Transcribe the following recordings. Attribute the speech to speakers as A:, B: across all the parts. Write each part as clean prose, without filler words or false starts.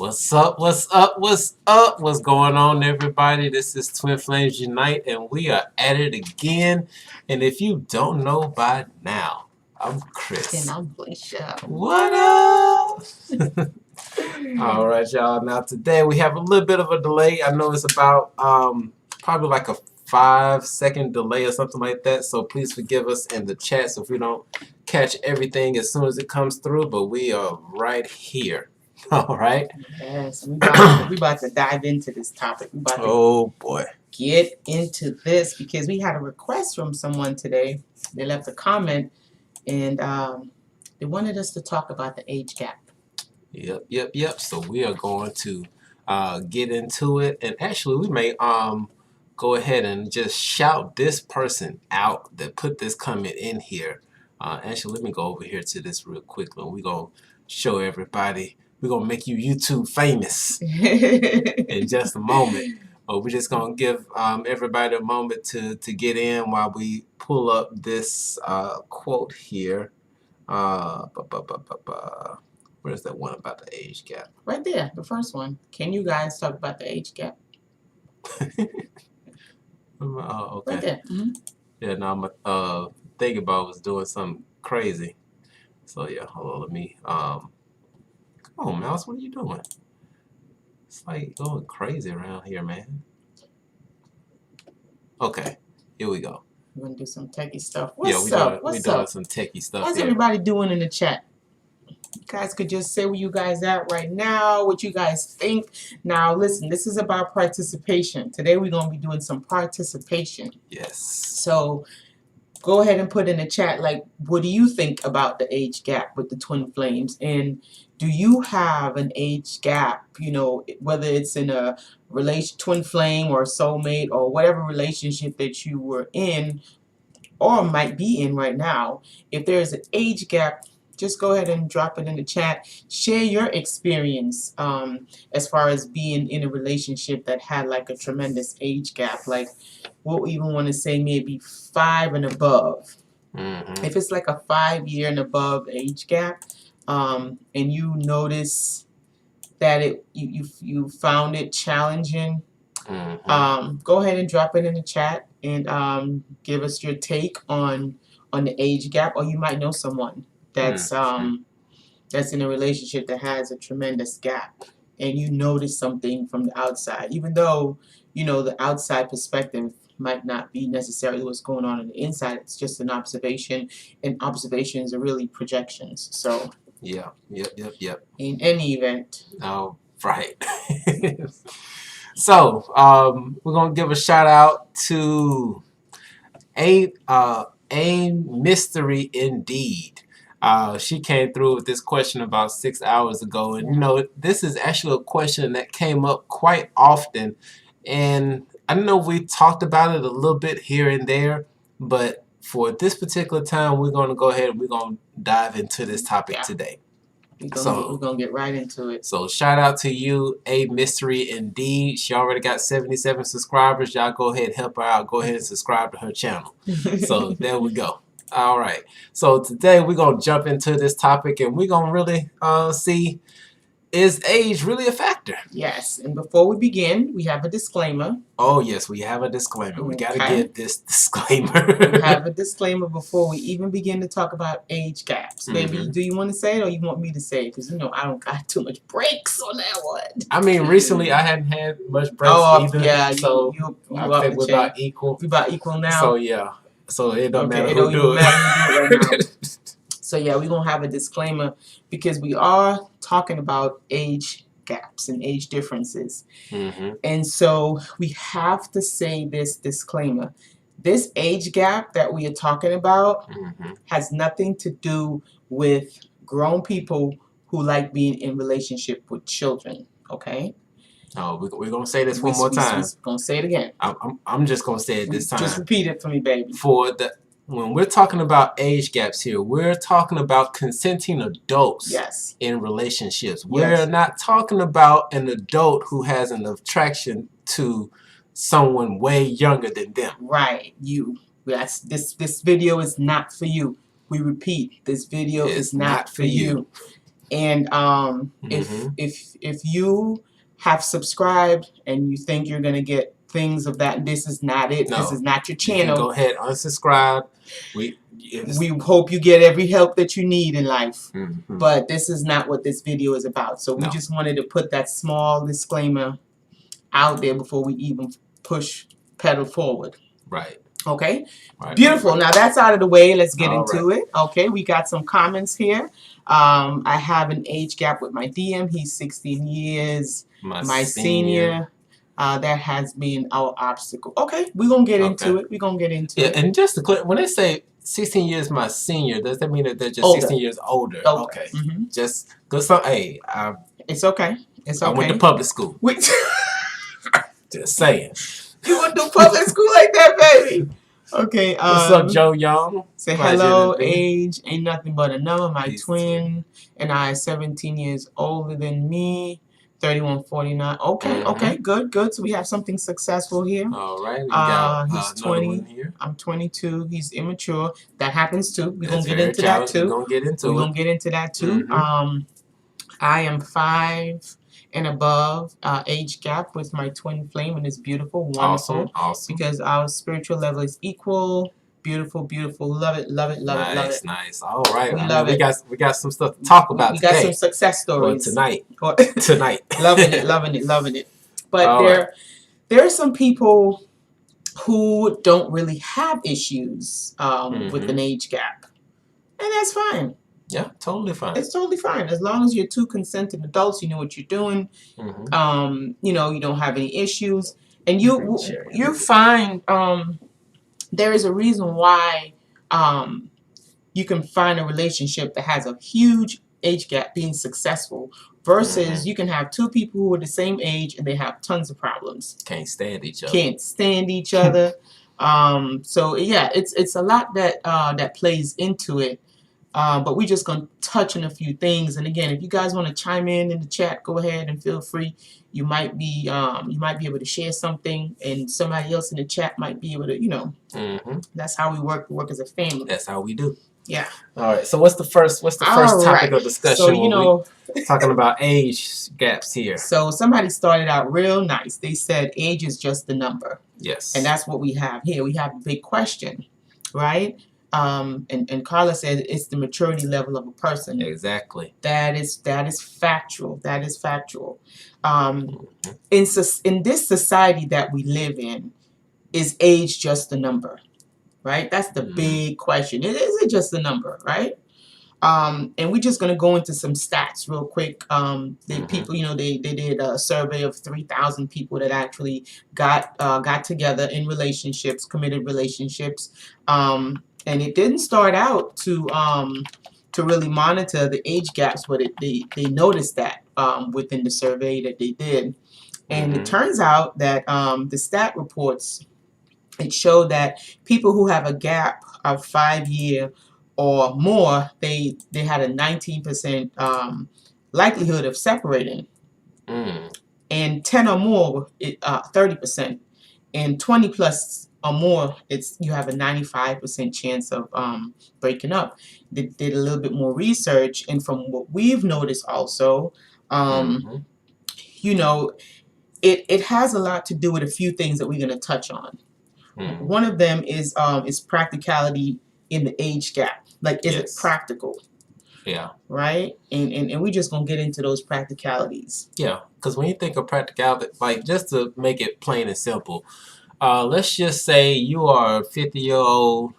A: What's up? What's up? What's up? What's going on, everybody? This is Twin Flames Unite, and we are at it again. And if you don't know by now, I'm Chris.
B: And I'm Cashapp.
A: What up? All right, y'all. Now today we have a little bit of a delay. I know it's about probably like a 5-second delay or something like that. So please forgive us in the chat if we don't catch everything as soon as it comes through. But we are right here. All right.
B: Yes, we about to dive into this topic. We about to
A: boy,
B: get into this because we had a request from someone today. They left a comment and they wanted us to talk about the age gap.
A: Yep. So we are going to get into it, and actually we may go ahead and just shout this person out that put this comment in here. Actually, let me go over here to this real quickly. We're gonna show everybody. We're going to make you YouTube famous in just a moment. But we're just going to give everybody a moment to get in while we pull up this quote here. Where's that one about the age gap?
B: Right there, the first one. Can you guys talk about the age gap?
A: Okay.
B: Right there. Mm-hmm.
A: Yeah, now I'm thinking about was doing something crazy. So, yeah, hold on, let me... Come on, Mouse, what are you doing? It's like going crazy around here, man. Okay, here we go.
B: We're going to do some techie stuff.
A: We're doing some techie stuff.
B: What's everybody doing in the chat? You guys could just say where you guys at right now, what you guys think. Now, listen, this is about participation. Today, we're going to be doing some participation.
A: Yes.
B: So, go ahead and put in the chat, like, what do you think about the age gap with the twin flames? And do you have an age gap, you know, whether it's in a twin flame or a soulmate or whatever relationship that you were in or might be in right now? If there's an age gap, just go ahead and drop it in the chat. Share your experience as far as being in a relationship that had like a tremendous age gap. Like, what we even want to say maybe 5 and above.
A: Mm-hmm.
B: If it's like a 5-year and above age gap, and you notice that you found it challenging, go ahead and drop it in the chat and give us your take on the age gap. Or you might know someone that's in a relationship that has a tremendous gap, and you notice something from the outside, even though you know the outside perspective might not be necessarily what's going on the inside. It's just an observation, and observations are really projections. So
A: yeah. Yep.
B: In any event.
A: Oh, right. So we're gonna give a shout out to a mystery indeed. She came through with this question about 6 hours ago, and you know, this is actually a question that came up quite often, and I know we talked about it a little bit here and there, but for this particular time, we're going to go ahead and we're going to dive into this topic today.
B: We're going to get right into it.
A: So shout out to you, A Mystery Indeed. She already got 77 subscribers. Y'all go ahead and help her out. Go ahead and subscribe to her channel. So there we go. All right. So today we're going to jump into this topic, and we're going to really see, is age really a factor?
B: Yes. And before we begin, we have a disclaimer.
A: Oh, yes, we have a disclaimer. We got to give this disclaimer.
B: We have a disclaimer before we even begin to talk about age gaps. Maybe, do you want to say it or you want me to say it? Because, you know, I don't got too much breaks on that one.
A: I mean, recently I hadn't had much breaks either.
B: Yeah,
A: so I think we're about equal.
B: We're about equal now.
A: So, yeah. So it don't matter who do it.
B: Right now. So, yeah, we're going to have a disclaimer because we are talking about age gaps and age differences. And so we have to say this disclaimer. This age gap that we are talking about has nothing to do with grown people who like being in relationship with children, okay?
A: Oh, we're going to say this one more time.
B: We're going to say it again.
A: I'm just going to say it this time.
B: Just repeat it for me, baby.
A: When we're talking about age gaps here, we're talking about consenting adults in relationships. We're not talking about an adult who has an attraction to someone way younger than them.
B: Right. This video is not for you. We repeat, this video is not for you. And if you have subscribed and you think you're gonna get things of that, this is not it. No, this is not your channel.
A: You can go ahead, unsubscribe.
B: We hope you get every help that you need in life, but this is not what this video is about. So we just wanted to put that small disclaimer out there before we even push pedal forward.
A: Right.
B: Okay. Right. Beautiful. Now that's out of the way. Let's get into it. Okay. We got some comments here. I have an age gap with my DM. He's 16 years. My senior. That has been our obstacle. Okay. We're going to get into it. We're going to get into it.
A: And just to clear, when they say 16 years my senior, does that mean that they're just 16 years older? Okay. Just good. Hey,
B: it's okay. It's okay.
A: I went to public school. Just saying.
B: You went to public school like that, baby? Okay.
A: What's up, Joe Young?
B: Say hello. Age ain't nothing but a number. My twin and I, 17 years older than me. 3149. Okay, okay, good. So we have something successful here.
A: All right.
B: He's 20. I'm 22. He's immature. That happens too. We're gonna get into that too.
A: We're
B: gonna get into that too. I am 5 and above age gap with my twin flame, and it's beautiful, wonderful.
A: Awesome.
B: Because our spiritual level is equal. Beautiful, beautiful. Love it.
A: Nice. All right.
B: We
A: got some stuff to talk about today.
B: We got some success stories.
A: Tonight.
B: Loving it. But there are some people who don't really have issues with an age gap. And that's fine.
A: Yeah, totally fine.
B: It's totally fine. As long as you're two consenting adults, you know what you're doing. You know, you don't have any issues. And you're fine. There is a reason why you can find a relationship that has a huge age gap being successful versus you can have two people who are the same age and they have tons of problems.
A: Can't stand each
B: other. So yeah, it's a lot that plays into it. But we're just gonna touch on a few things. And again, if you guys want to chime in the chat, go ahead and feel free. You might be able to share something, and somebody else in the chat might be able to, you know. That's how we work. We work as a family.
A: That's how we do.
B: Yeah.
A: All right. So what's the first topic of discussion?
B: So you know,
A: talking about age gaps here.
B: So somebody started out real nice. They said age is just a number.
A: Yes.
B: And that's what we have here. We have a big question, right? And Carla said it's the maturity level of a person.
A: Exactly.
B: That is factual. That is factual. In this society that we live in, is age just a number? Right? That's the big question. Is it just a number, right? And we're just gonna go into some stats real quick. People, you know, they did a survey of 3,000 people that actually got together in relationships, committed relationships. And it didn't start out to really monitor the age gaps, but they noticed that within the survey that they did. And it turns out that the stat reports, it showed that people who have a gap of 5 years or more, they had a 19% likelihood of separating. And 10 or more, 30%. And 20 plus or more, you have a 95% chance of breaking up. They did a little bit more research, and from what we've noticed also, you know, it has a lot to do with a few things that we're going to touch on. One of them is practicality in the age gap. Like, is it practical?
A: Yeah.
B: Right? And we're just going to get into those practicalities.
A: Yeah, because when you think of practicality, like, just to make it plain and simple, let's just say you are a 50-year-old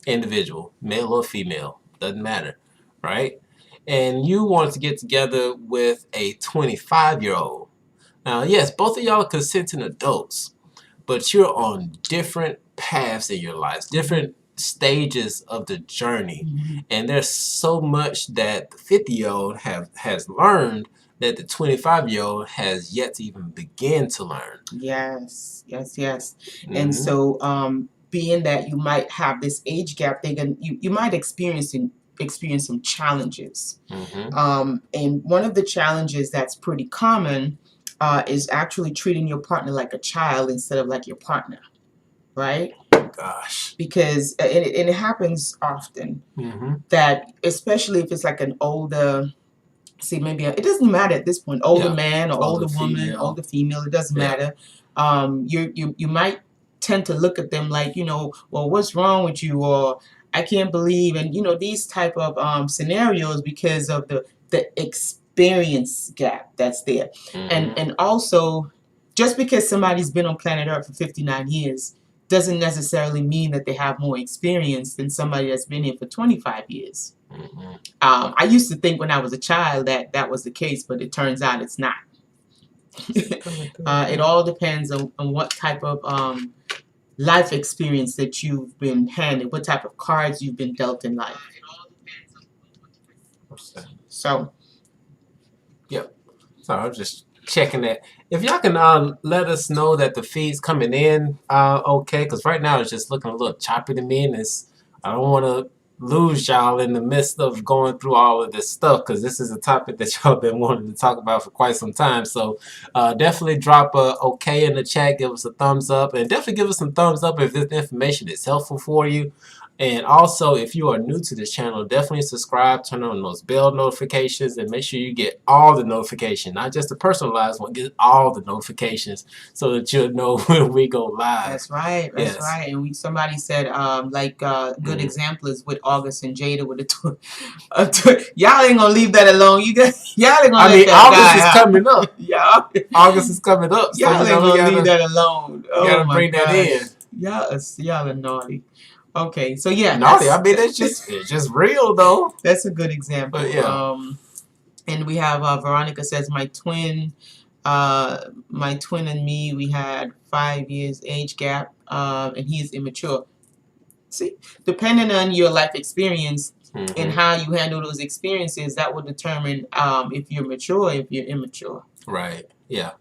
A: individual, male or female, doesn't matter, right? And you want to get together with a 25-year-old. Now, yes, both of y'all are consenting adults, but you're on different paths in your lives, different stages of the journey. And there's so much that the 50-year-old has learned that the 25-year-old has yet to even begin to learn.
B: Yes. And so being that you might have this age gap, you might experience some challenges. And one of the challenges that's pretty common is actually treating your partner like a child instead of like your partner, right?
A: Gosh.
B: Because it happens often that, especially if it's like an older see, maybe it doesn't matter at this point. Older man or older woman,
A: female.
B: older female, it doesn't matter. You might tend to look at them like, you know, well, what's wrong with you, or I can't believe, and you know, these type of scenarios because of the experience gap that's there. And also, just because somebody's been on planet Earth for 59 years doesn't necessarily mean that they have more experience than somebody that's been here for 25 years. I used to think when I was a child that that was the case, but it turns out it's not. It all depends on what type of life experience that you've been handed, what type of cards you've been dealt in life. So,
A: yep. So I'm just checking that. If y'all can let us know that the feed's coming in okay, because right now it's just looking a little choppy to me, and I don't want to lose y'all in the midst of going through all of this stuff, because this is a topic that y'all been wanting to talk about for quite some time. So definitely drop a okay in the chat, give us a thumbs up, and definitely give us some thumbs up if this information is helpful for you. And also, if you are new to this channel, definitely subscribe, turn on those bell notifications, and make sure you get all the notifications, not just the personalized one, get all the notifications so that you'll know when we go live.
B: That's right. That's right. And somebody said, good example is with August and Jada with the y'all ain't gonna leave that alone. Y'all ain't gonna let that
A: August
B: die
A: is
B: out.
A: coming up. Yeah, August is coming up.
B: Y'all ain't gonna leave that alone.
A: You gotta bring that in.
B: Y'all are naughty. Okay, so yeah,
A: naughty. I mean, it's just real though.
B: That's a good example.
A: But yeah.
B: And we have Veronica says my twin and me, we had 5 years age gap, and he is immature. See, depending on your life experience and how you handle those experiences, that will determine if you're mature, if you're immature.
A: Right. Yeah.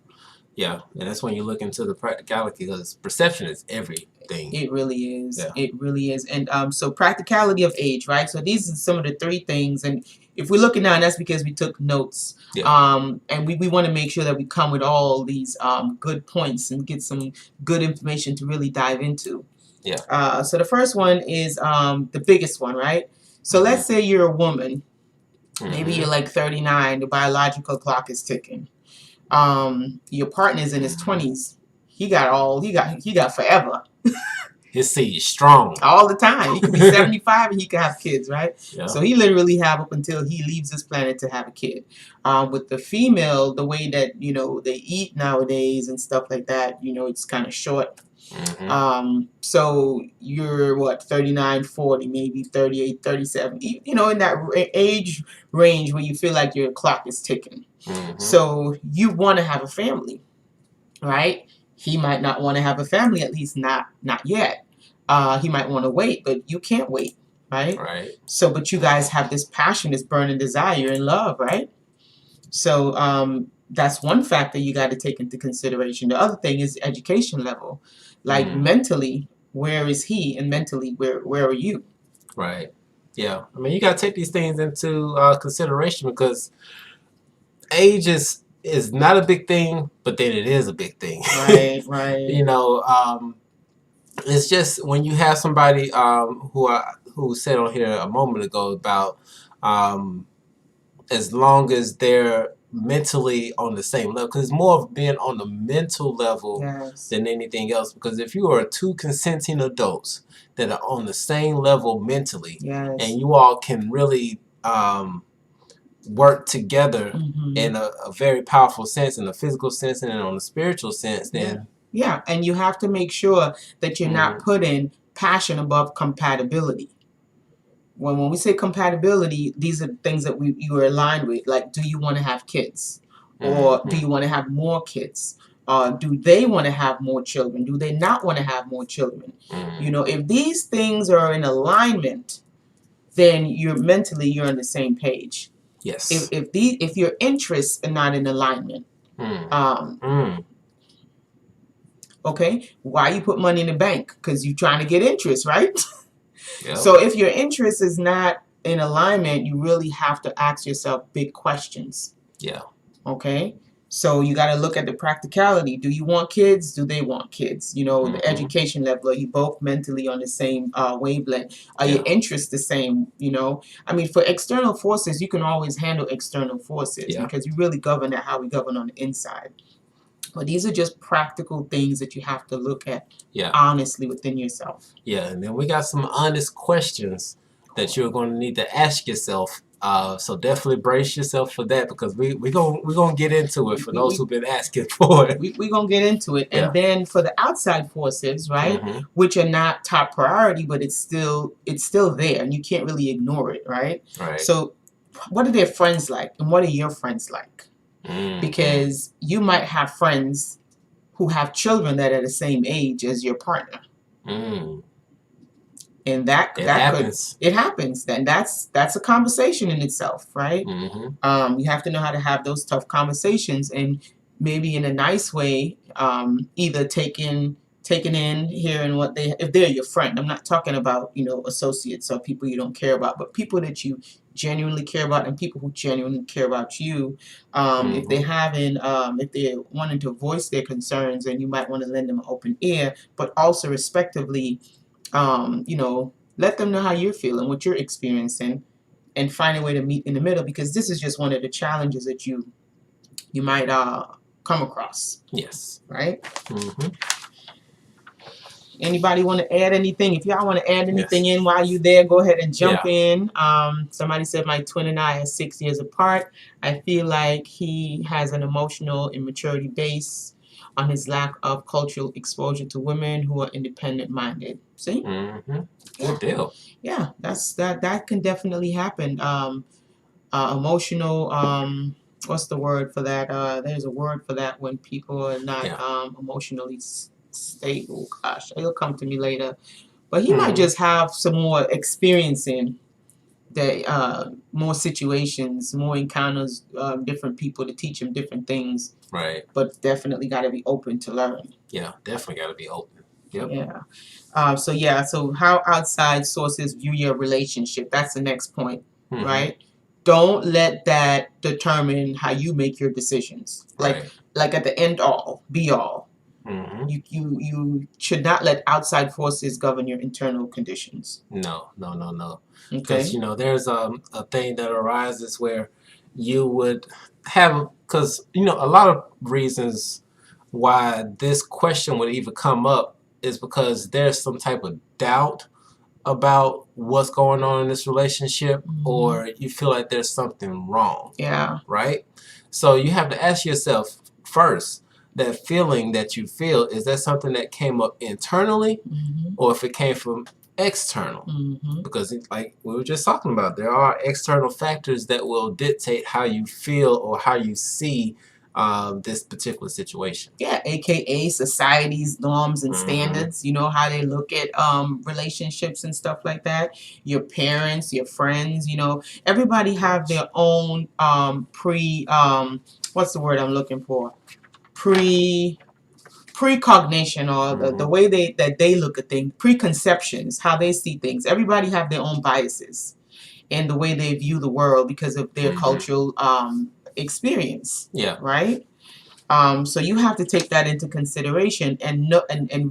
A: Yeah, and that's when you look into the practicality, because perception is everything.
B: It really is.
A: Yeah.
B: It really is. And so practicality of age, right? So these are some of the 3 things. And if we're looking now, that's because we took notes.
A: Yeah.
B: And we want to make sure that we come with all these good points and get some good information to really dive into.
A: Yeah.
B: So the first one is the biggest one, right? So let's say you're a woman. Maybe you're like 39. The biological clock is ticking. Your partner's in his 20s. He got forever.
A: His seed is strong.
B: All the time. He could be 75 and he could have kids, right?
A: Yeah.
B: So he literally have up until he leaves this planet to have a kid. With the female, the way that, you know, they eat nowadays and stuff like that, you know, it's kind of short. So you're what, 39, 40, maybe 38, 37, you know, in that age range where you feel like your clock is ticking. So you want to have a family, right? He might not want to have a family, at least not yet. He might want to wait, but you can't wait, right?
A: Right.
B: So, but you guys have this passion, this burning desire and love, right? So that's one factor you got to take into consideration. The other thing is education level. Like mentally, where is he? And mentally, where are you?
A: Right. Yeah. I mean, you got to take these things into consideration, because age is not a big thing, but then it is a big thing.
B: Right, right.
A: You know, it's just when you have somebody who said on here a moment ago about as long as they're mentally on the same level, because it's more of being on the mental level than anything else. Because if you are 2 consenting adults that are on the same level mentally, and you all can really work together in a very powerful sense, in a physical sense and on a spiritual sense, then
B: and you have to make sure that you're not putting passion above compatibility. When we say compatibility, these are things that you are aligned with. Like, do you want to have kids? Or do you want to have more kids? Do they want to have more children? Do they not want to have more children? You know, if these things are in alignment, then you're on the same page.
A: Yes.
B: If your interests are not in alignment, okay, why you put money in the bank? Because you're trying to get interest, right?
A: Yep.
B: So if your interest is not in alignment, you really have to ask yourself big questions.
A: Yeah.
B: Okay. So you got to look at the practicality. Do you want kids? Do they want kids? You know, the education level. Are you both mentally on the same wavelength? Are your interests the same? You know, I mean, for external forces, you can always handle external forces because you really govern at how we govern on the inside. But these are just practical things that you have to look at honestly within yourself.
A: Yeah, and then we got some honest questions that you're going to need to ask yourself. So definitely brace yourself for that because we're gonna get into it for those who've been asking for it.
B: We're going to get into it. And then for the outside forces, right, which are not top priority, but it's still there and you can't really ignore it, right? So what are their friends like and what are your friends like? Because you might have friends who have children that are the same age as your partner. And that happens. It happens. Then that's a conversation in itself, right? You have to know how to have those tough conversations and maybe in a nice way, either taking in, hearing what if they're your friend. I'm not talking about, you know, associates or people you don't care about, but people that you genuinely care about and people who genuinely care about you. If if they're wanting to voice their concerns, and you might want to lend them an open ear, but also respectively, you know, let them know how you're feeling, what you're experiencing, and find a way to meet in the middle because this is just one of the challenges that you might come across.
A: Yes.
B: Right? Anybody want to add anything? If y'all want to add anything in while you're there, go ahead and jump in. Somebody said my twin and I are 6 years apart. I feel like he has an emotional immaturity base on his lack of cultural exposure to women who are independent-minded. See?
A: Good deal.
B: Yeah, that can definitely happen. Emotional. What's the word for that? There's a word for that when people are not emotionally stable. Gosh, it'll come to me later. But he might just have some more experience in the more situations, more encounters, different people to teach him different things.
A: Right.
B: But definitely got to be open to learn.
A: Yeah, definitely got to be open. Yep.
B: Yeah. So how outside sources view your relationship. That's the next point, right? Don't let that determine how you make your decisions. Like at the end all, be all. You should not let outside forces govern your internal conditions.
A: No.
B: Okay.
A: Because, you know, there's a thing that arises where you would have, because, you know, a lot of reasons why this question would even come up is because there's some type of doubt about what's going on in this relationship, or you feel like there's something wrong.
B: Yeah.
A: Right? So you have to ask yourself first, that feeling that you feel, is that something that came up internally, or if it came from external? Because like we were just talking about, there are external factors that will dictate how you feel or how you see this particular situation.
B: Yeah, aka society's norms and standards, you know, how they look at relationships and stuff like that. Your parents, your friends, you know, everybody have their own what's the word I'm looking for? Precognition, or the way that they look at things, preconceptions, how they see things. Everybody have their own biases in the way they view the world because of their cultural experience.
A: Yeah.
B: Right? So you have to take that into consideration and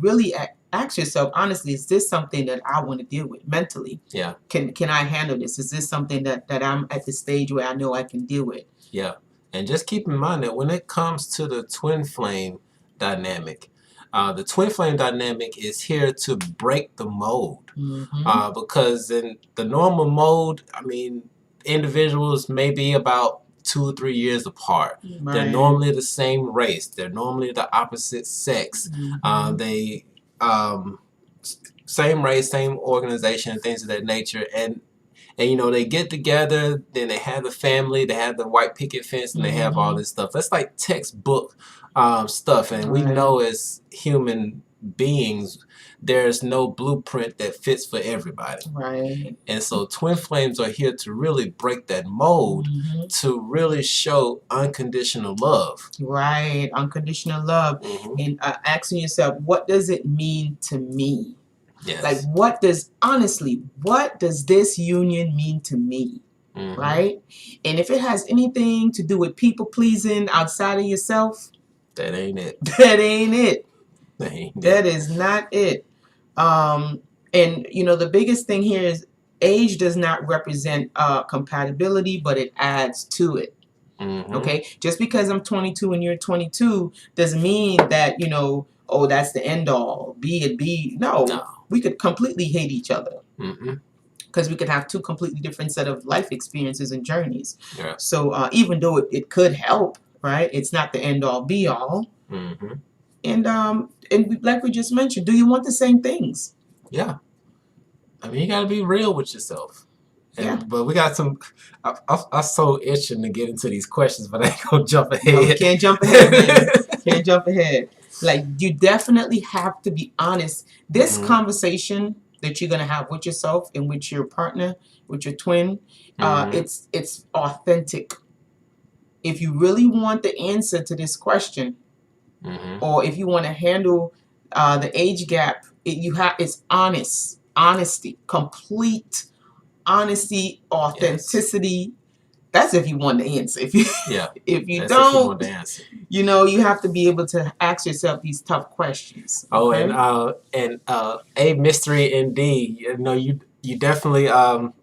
B: really ask yourself honestly, is this something that I want to deal with mentally?
A: Yeah.
B: Can I handle this? Is this something that I'm at the stage where I know I can deal with?
A: Yeah. And just keep in mind that when it comes to the twin flame dynamic, the twin flame dynamic is here to break the mold. Because in the normal mode, I mean, individuals may be about 2 or 3 years apart.
B: Right.
A: They're normally the same race. They're normally the opposite sex. They same race, same organization, things of that nature. And you know, they get together, then they have the family, they have the white picket fence, and they have all this stuff. That's like textbook stuff. And we know as human beings, there's no blueprint that fits for everybody.
B: Right.
A: And so twin flames are here to really break that mold, to really show unconditional love.
B: Right. Unconditional love. And asking yourself, what does it mean to me?
A: Yes.
B: Like, what does this union mean to me? right? And if it has anything to do with people pleasing outside of yourself,
A: that ain't it.
B: That ain't it.
A: That
B: is not it. And you know, the biggest thing here is age does not represent compatibility, but it adds to it. Okay, just because I'm 22 and you're 22 doesn't mean that, you know, oh, that's the end all. No, we could completely hate each other. Because we could have two completely different set of life experiences and journeys. Yeah. So even though it could help, right? It's not the end all be all. And like we just mentioned, do you want the same things?
A: Yeah. I mean, you got to be real with yourself. And,
B: yeah.
A: But we got some. I'm so itching to get into these questions, but I ain't gonna jump ahead.
B: No, you can't jump ahead, man. Can't jump ahead. Like, you definitely have to be honest. This conversation that you're gonna have with yourself and with your partner, with your twin, it's authentic. If you really want the answer to this question, or if you want to handle the age gap, it's honesty, complete honesty, authenticity. Yes. That's if you want the answer. If you if you don't, if you want the answer. You know, you have to be able to ask yourself these tough questions. Okay?
A: Oh, and a mystery indeed. You know, you definitely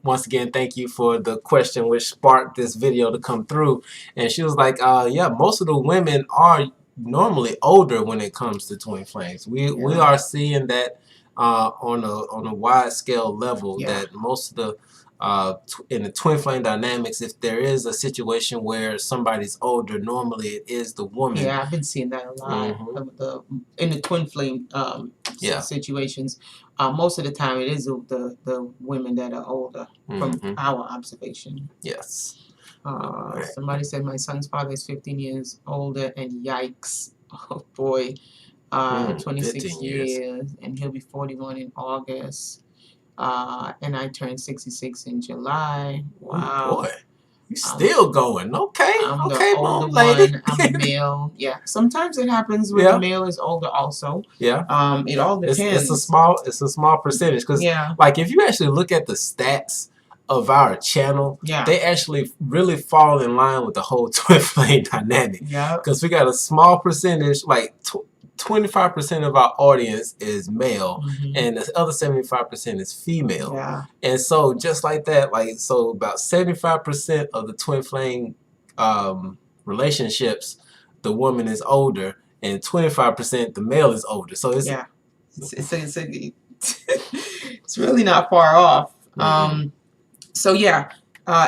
A: once again thank you for the question which sparked this video to come through. And she was like, yeah, most of the women are normally older when it comes to twin flames. We are seeing that on a wide scale level, that most of the in the twin flame dynamics, if there is a situation where somebody's older, normally it is the woman.
B: Yeah, I've been seeing that a lot. In the twin flame situations, most of the time it is the women that are older from our observation.
A: Yes.
B: Somebody said my son's father is 15 years older, and yikes, oh boy, 26 years, and he'll be 41 in August. And I turned 66 in July. Wow.
A: Oh boy. You still going. Okay.
B: I'm
A: okay,
B: the older one. I'm a male. Yeah. Sometimes it happens when the male is older also.
A: Yeah.
B: It all depends.
A: It's a small percentage. Because like if you actually look at the stats of our channel, they actually really fall in line with the whole twin flame dynamic. Yeah. Because we got a small percentage, like 25% of our audience is male, and the other 75% is female. Yeah. And so just like that, like so about 75% of the twin flame relationships, the woman is older, and 25% the male is older. So it's
B: it's really not far off. So yeah.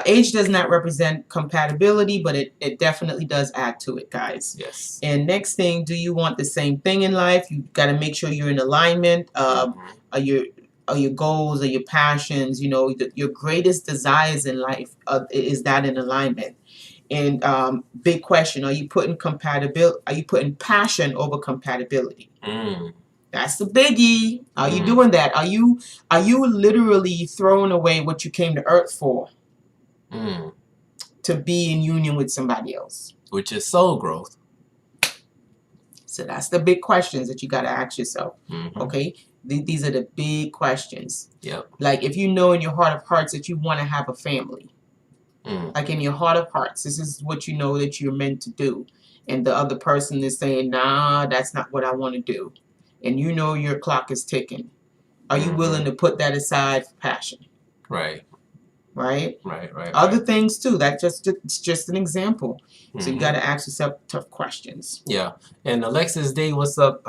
B: Age does not represent compatibility, but it definitely does add to it, guys.
A: Yes.
B: And next thing, do you want the same thing in life? You got to make sure you're in alignment. Are your goals, or your passions, you know, your greatest desires in life, is that in alignment? And big question: are you putting passion over compatibility? That's the biggie. Are you doing that? Are you literally throwing away what you came to Earth for? To be in union with somebody else,
A: which is soul growth.
B: So that's the big questions that you got to ask yourself. Okay, these are the big questions.
A: Yep.
B: Like if you know in your heart of hearts that you want to have a family, like in your heart of hearts, this is what you know that you're meant to do, and the other person is saying, nah, that's not what I want to do, and you know your clock is ticking. Are you willing to put that aside for passion?
A: Right.
B: Right?
A: Right.
B: Other things too. It's just an example. So you got to ask yourself tough questions.
A: Yeah. And Alexis D, what's up,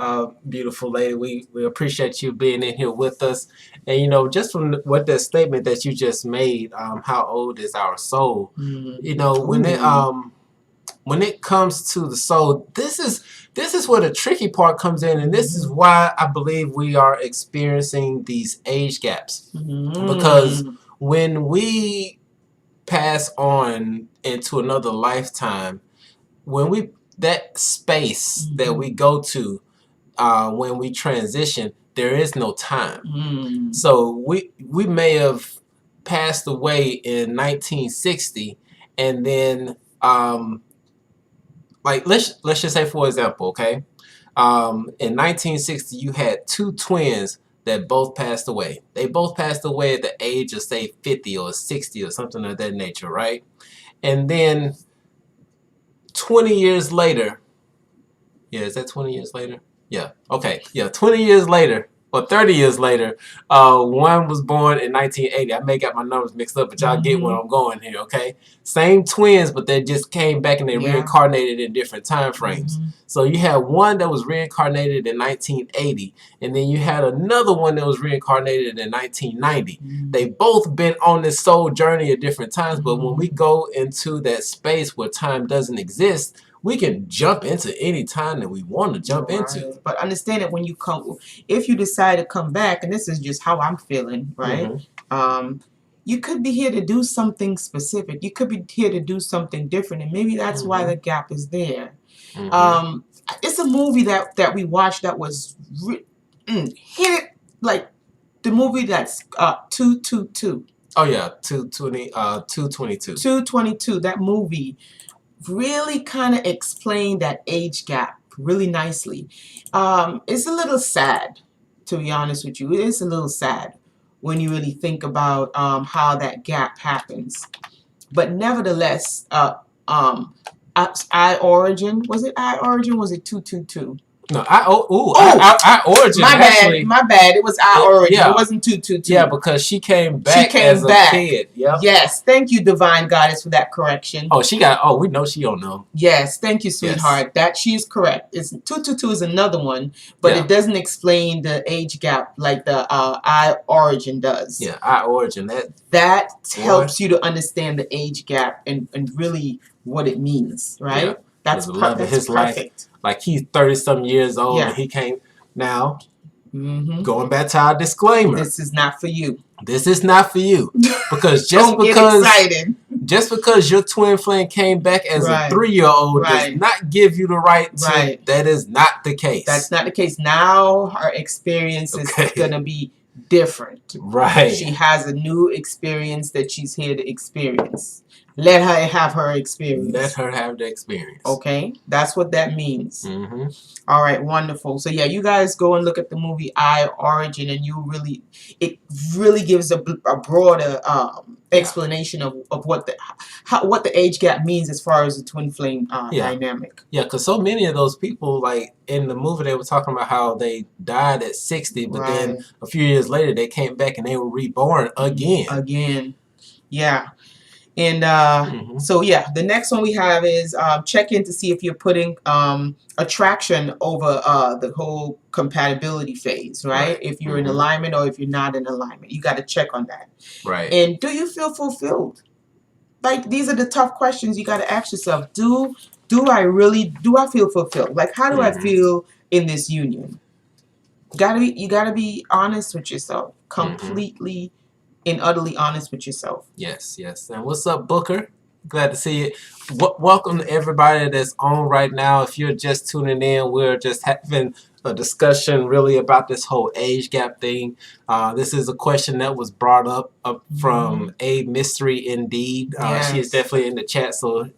A: beautiful lady? We appreciate you being in here with us. And you know, just from what that statement that you just made, how old is our soul? You know, when it comes to the soul, this is where the tricky part comes in, and this is why I believe we are experiencing these age gaps. Because when we pass on into another lifetime, that space that we go to when we transition, there is no time. So we may have passed away in 1960, and then like let's just say, for example, okay, in 1960 you had two twins that both passed away. They both passed away at the age of, say, 50 or 60 or something of that nature, right? And then 20 years later, yeah, is that 20 years later? Yeah, okay. Yeah, 20 years later, or 30 years later, one was born in 1980. I may got my numbers mixed up, but y'all get where I'm going here, okay? Same twins, but they just came back and they reincarnated in different time frames. So you had one that was reincarnated in 1980, and then you had another one that was reincarnated in 1990. They both been on this soul journey at different times, but when we go into that space where time doesn't exist, we can jump into any time that we want to jump into.
B: But understand that when you come, if you decide to come back, and this is just how I'm feeling, right? You could be here to do something specific. You could be here to do something different, and maybe that's why the gap is there. It's a movie that we watched that was hit it like the movie that's 222.
A: Oh yeah, 222.
B: 222. That movie really kind of explained that age gap really nicely. It's a little sad, to be honest with you. It is a little sad when you really think about how that gap happens. But nevertheless, I Origin, was it I Origin? Was it 222?
A: No, I Origin.
B: My bad. It was I Origin. Yeah. It wasn't 222.
A: Yeah, because she came back as a kid. Yep.
B: Yes. Thank you, Divine Goddess, for that correction.
A: Oh, we know she don't know.
B: Yes. Thank you, sweetheart. Yes. That she is correct. 222 is another one, but it doesn't explain the age gap like the I Origin does.
A: Yeah, I Origin.
B: That helps you to understand the age gap and really what it means, right? Yeah. That's
A: the love of his
B: perfect.
A: Life. Like he's 30-some years old and he came now. Going back to our disclaimer.
B: This is not for you.
A: This is not for you. Because just because your twin flame came back as a 3-year-old does not give you the right to that is not the case.
B: That's not the case. Now her experience is gonna be different.
A: Right.
B: She has a new experience that she's here to experience. Let her have her experience.
A: Let her have the experience.
B: Okay? That's what that means. All right, wonderful. So yeah, you guys go and look at the movie I Origin, and it really gives a broader explanation of what the age gap means as far as the twin flame dynamic.
A: Yeah, because so many of those people, like in the movie, they were talking about how they died at 60, but then a few years later they came back and they were reborn again.
B: Yeah. And so yeah, the next one we have is check in to see if you're putting attraction over the whole compatibility phase, right? If you're in alignment or if you're not in alignment, you got to check on that.
A: Right.
B: And do you feel fulfilled? Like these are the tough questions you got to ask yourself. Do I feel fulfilled? Like how do I feel in this union? You gotta be honest with yourself, completely and utterly honest with yourself.
A: Yes, yes. And what's up, Booker? Glad to see you. Welcome to everybody that's on right now. If you're just tuning in, we're just having a discussion really about this whole age gap thing. This is a question that was brought up from A Mystery Indeed. She is definitely in the chat, so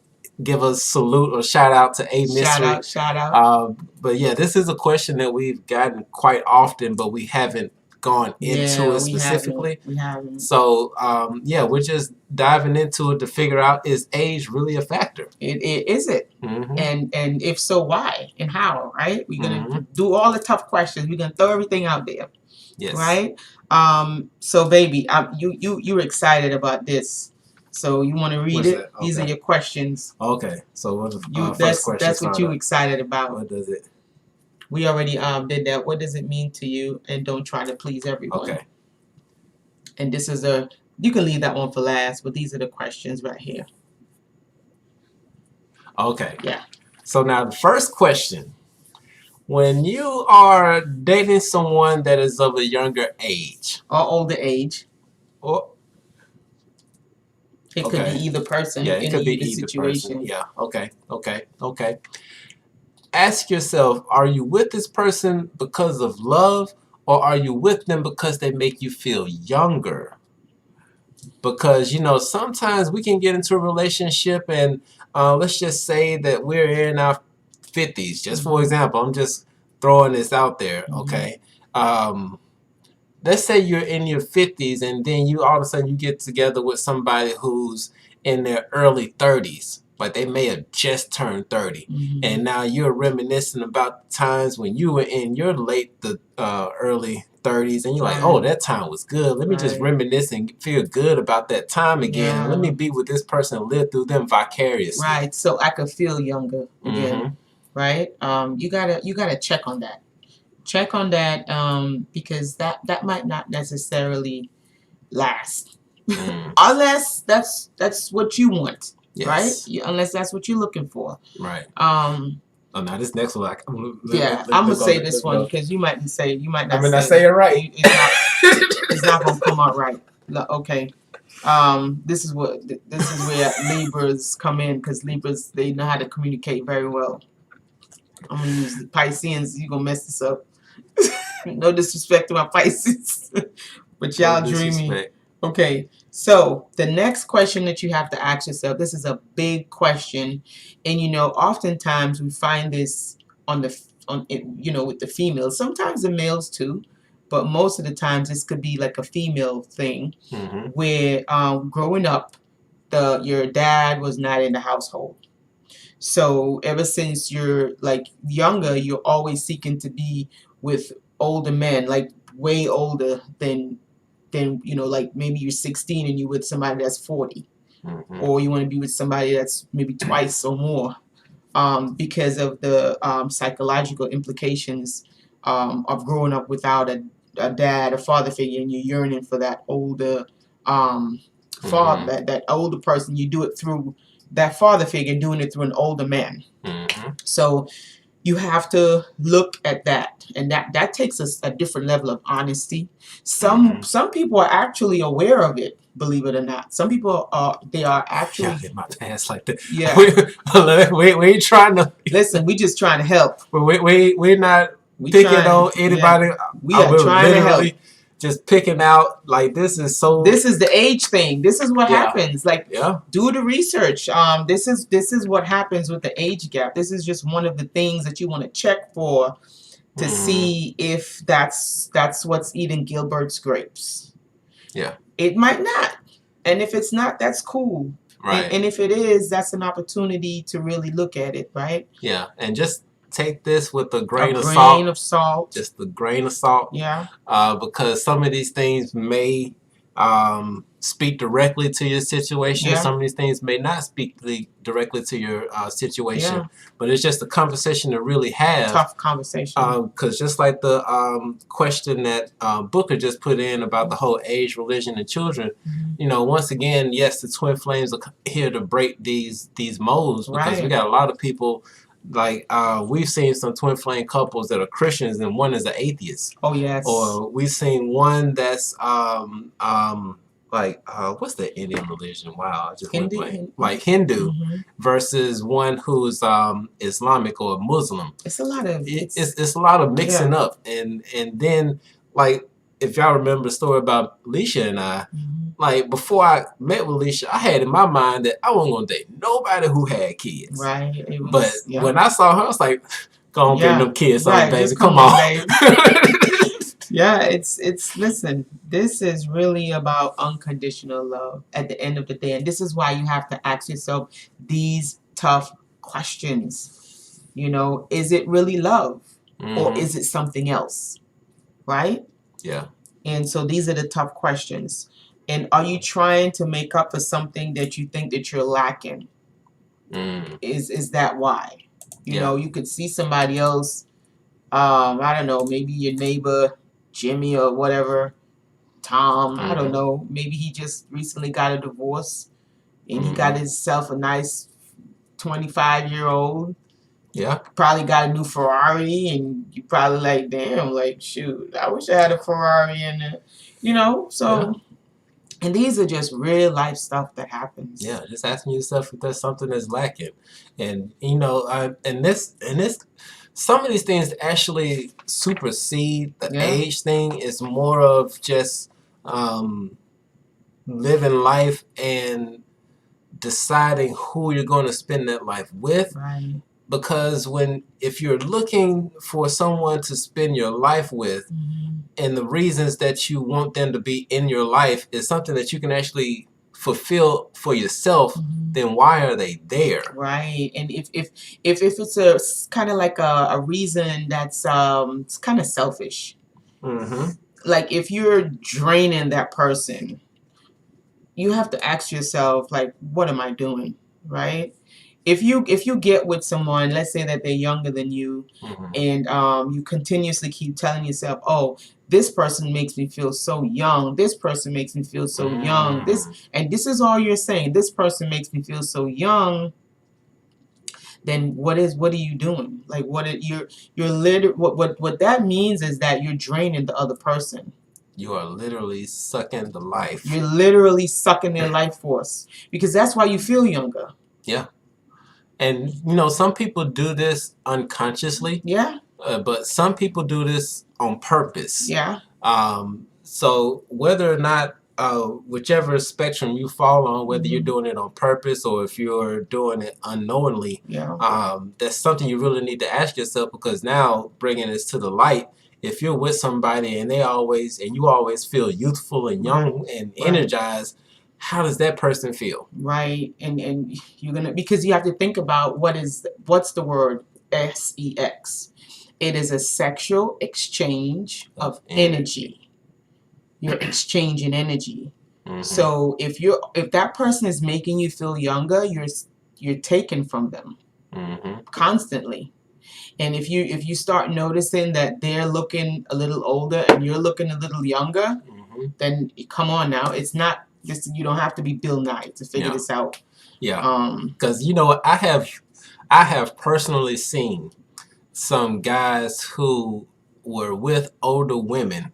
A: give a salute or shout out to A Mystery.
B: Shout out.
A: But yeah, this is a question that we've gotten quite often, but we haven't gone into it specifically.
B: We haven't.
A: So yeah, we're just diving into it to figure out, is age really a factor?
B: Is it? And if so, why and how? Right? We're gonna do all the tough questions. We're gonna throw everything out there.
A: Yes.
B: Right? So baby, you're excited about this. So you want to read it? Okay. These are your questions.
A: Okay. So what the first question?
B: That's what you're excited about.
A: What does it?
B: We already did that. What does it mean to you? And don't try to please everyone.
A: Okay.
B: And this is you can leave that one for last, but these are the questions right here.
A: Okay.
B: Yeah.
A: So now the first question. When you are dating someone that is of a younger age.
B: Or older age.
A: Or
B: it could be either person in either situation.
A: Person. Yeah. Okay. Ask yourself, are you with this person because of love, or are you with them because they make you feel younger? Because, sometimes we can get into a relationship and let's just say that we're in our 50s. Just for example, I'm just throwing this out there, okay? let's say you're in your 50s and then you all of a sudden you get together with somebody who's in their early 30s. Like they may have just turned 30. And now you're reminiscing about the times when you were in your early 30s and you're like, oh, that time was good. Let me just reminisce and feel good about that time again. And let me be with this person and live through them vicariously.
B: Right. So I could feel younger again. Right. You gotta check on that. Check on that because that might not necessarily last. Unless that's what you want. Yes. Right? Unless that's what you're looking for.
A: Right. Oh, now this next one,
B: I'm gonna say this one because you might not say.
A: I mean, I say it right.
B: It's not gonna come out right. Okay. This is where Libras come in because Libras, they know how to communicate very well. I'm gonna use the Pisceans. You gonna mess this up? No disrespect to my Pisces, but y'all dreamy. Okay. So the next question that you have to ask yourself, this is a big question, and oftentimes we find this with the females, sometimes the males too, but most of the times this could be like a female thing, where growing up, your dad was not in the household. So ever since you're like younger, you're always seeking to be with older men, like way older than like maybe you're 16 and you're with somebody that's 40, or you want to be with somebody that's maybe twice or more, because of the psychological implications of growing up without a dad, a father figure, and you're yearning for that older father, that older person. You do it through that father figure, doing it through an older man. So you have to look at that, and that takes a different level of honesty. Some people are actually aware of it, believe it or not. Some people are actually
A: in my pants like that.
B: Yeah.
A: we ain't trying to
B: listen. We just trying to help.
A: We're not picking on anybody.
B: Yeah. We are trying to help.
A: Just picking out, like, this is
B: the age thing. This is what happens. Like, do the research. This is what happens with the age gap. This is just one of the things that you want to check for to see if that's what's eating Gilbert's grapes.
A: Yeah.
B: It might not. And if it's not, that's cool.
A: Right.
B: And if it is, that's an opportunity to really look at it, right?
A: Yeah. And just take this with a grain of
B: salt.
A: Just a grain of salt.
B: Yeah.
A: Because some of these things may speak directly to your situation.
B: Yeah.
A: Some of these things may not speak directly to your situation.
B: Yeah.
A: But it's just a conversation to really have.
B: Tough conversation.
A: Because just like the question that Booker just put in about the whole age, religion, and children, once again, yes, the Twin Flames are here to break these molds, because we got a lot of people. Like, we've seen some twin flame couples that are Christians and one is an atheist.
B: Oh, yes.
A: Or we've seen one that's what's the Indian religion? Wow, I just went blank. Like Hindu versus one who's Islamic or Muslim.
B: It's a lot of
A: it's a lot of mixing up, and then, like, if y'all remember the story about Alicia and I, like, before I met with Alicia, I had in my mind that I wasn't going to date nobody who had kids.
B: Right.
A: But when I saw her, I was like, go on, bring them kids on, baby. Come on. Baby.
B: Yeah, listen, this is really about unconditional love at the end of the day. And this is why you have to ask yourself these tough questions. Is it really love? Or is it something else? Right?
A: Yeah.
B: And so these are the tough questions. And are you trying to make up for something that you think that you're lacking? Is that why? You could see somebody else, I don't know, maybe your neighbor, Jimmy or whatever, Tom, I don't know. Maybe he just recently got a divorce and he got himself a nice 25-year-old.
A: Yeah.
B: Probably got a new Ferrari, and you probably like, damn, like, shoot, I wish I had a Ferrari and so and these are just real life stuff that happens.
A: Yeah, just asking yourself if there's something that's lacking. And and this some of these things actually supersede the age thing. It's more of just living life and deciding who you're going to spend that life with.
B: Right.
A: because if you're looking for someone to spend your life with, and the reasons that you want them to be in your life is something that you can actually fulfill for yourself, then why are they there?
B: Right. And if it's a kind of like a reason that's it's kind of selfish. Like if you're draining that person, you have to ask yourself, like, what am I doing? Right? If you get with someone, let's say that they're younger than you, and you continuously keep telling yourself, oh, this person makes me feel so young, this person makes me feel so young, this is all you're saying, this person makes me feel so young, then what are you doing? Like you're literally, what that means is that you're draining the other person.
A: You are literally sucking the life.
B: You're literally sucking their life force, because that's why you feel younger.
A: Yeah. And some people do this unconsciously.
B: Yeah.
A: But some people do this on purpose.
B: Yeah.
A: So whether or not, whichever spectrum you fall on, whether you're doing it on purpose or if you're doing it unknowingly, that's something you really need to ask yourself, because now bringing this to the light, if you're with somebody and you always feel youthful and young and energized, how does that person feel?
B: Right. And you're gonna, because you have to think about what's the word sex. It is a sexual exchange of energy. You're exchanging energy. So if that person is making you feel younger, you're taken from them constantly. And if you start noticing that they're looking a little older and you're looking a little younger, then come on now. It's not just, you don't have to be Bill Nye to figure this out.
A: Yeah. Because I have personally seen some guys who were with older women,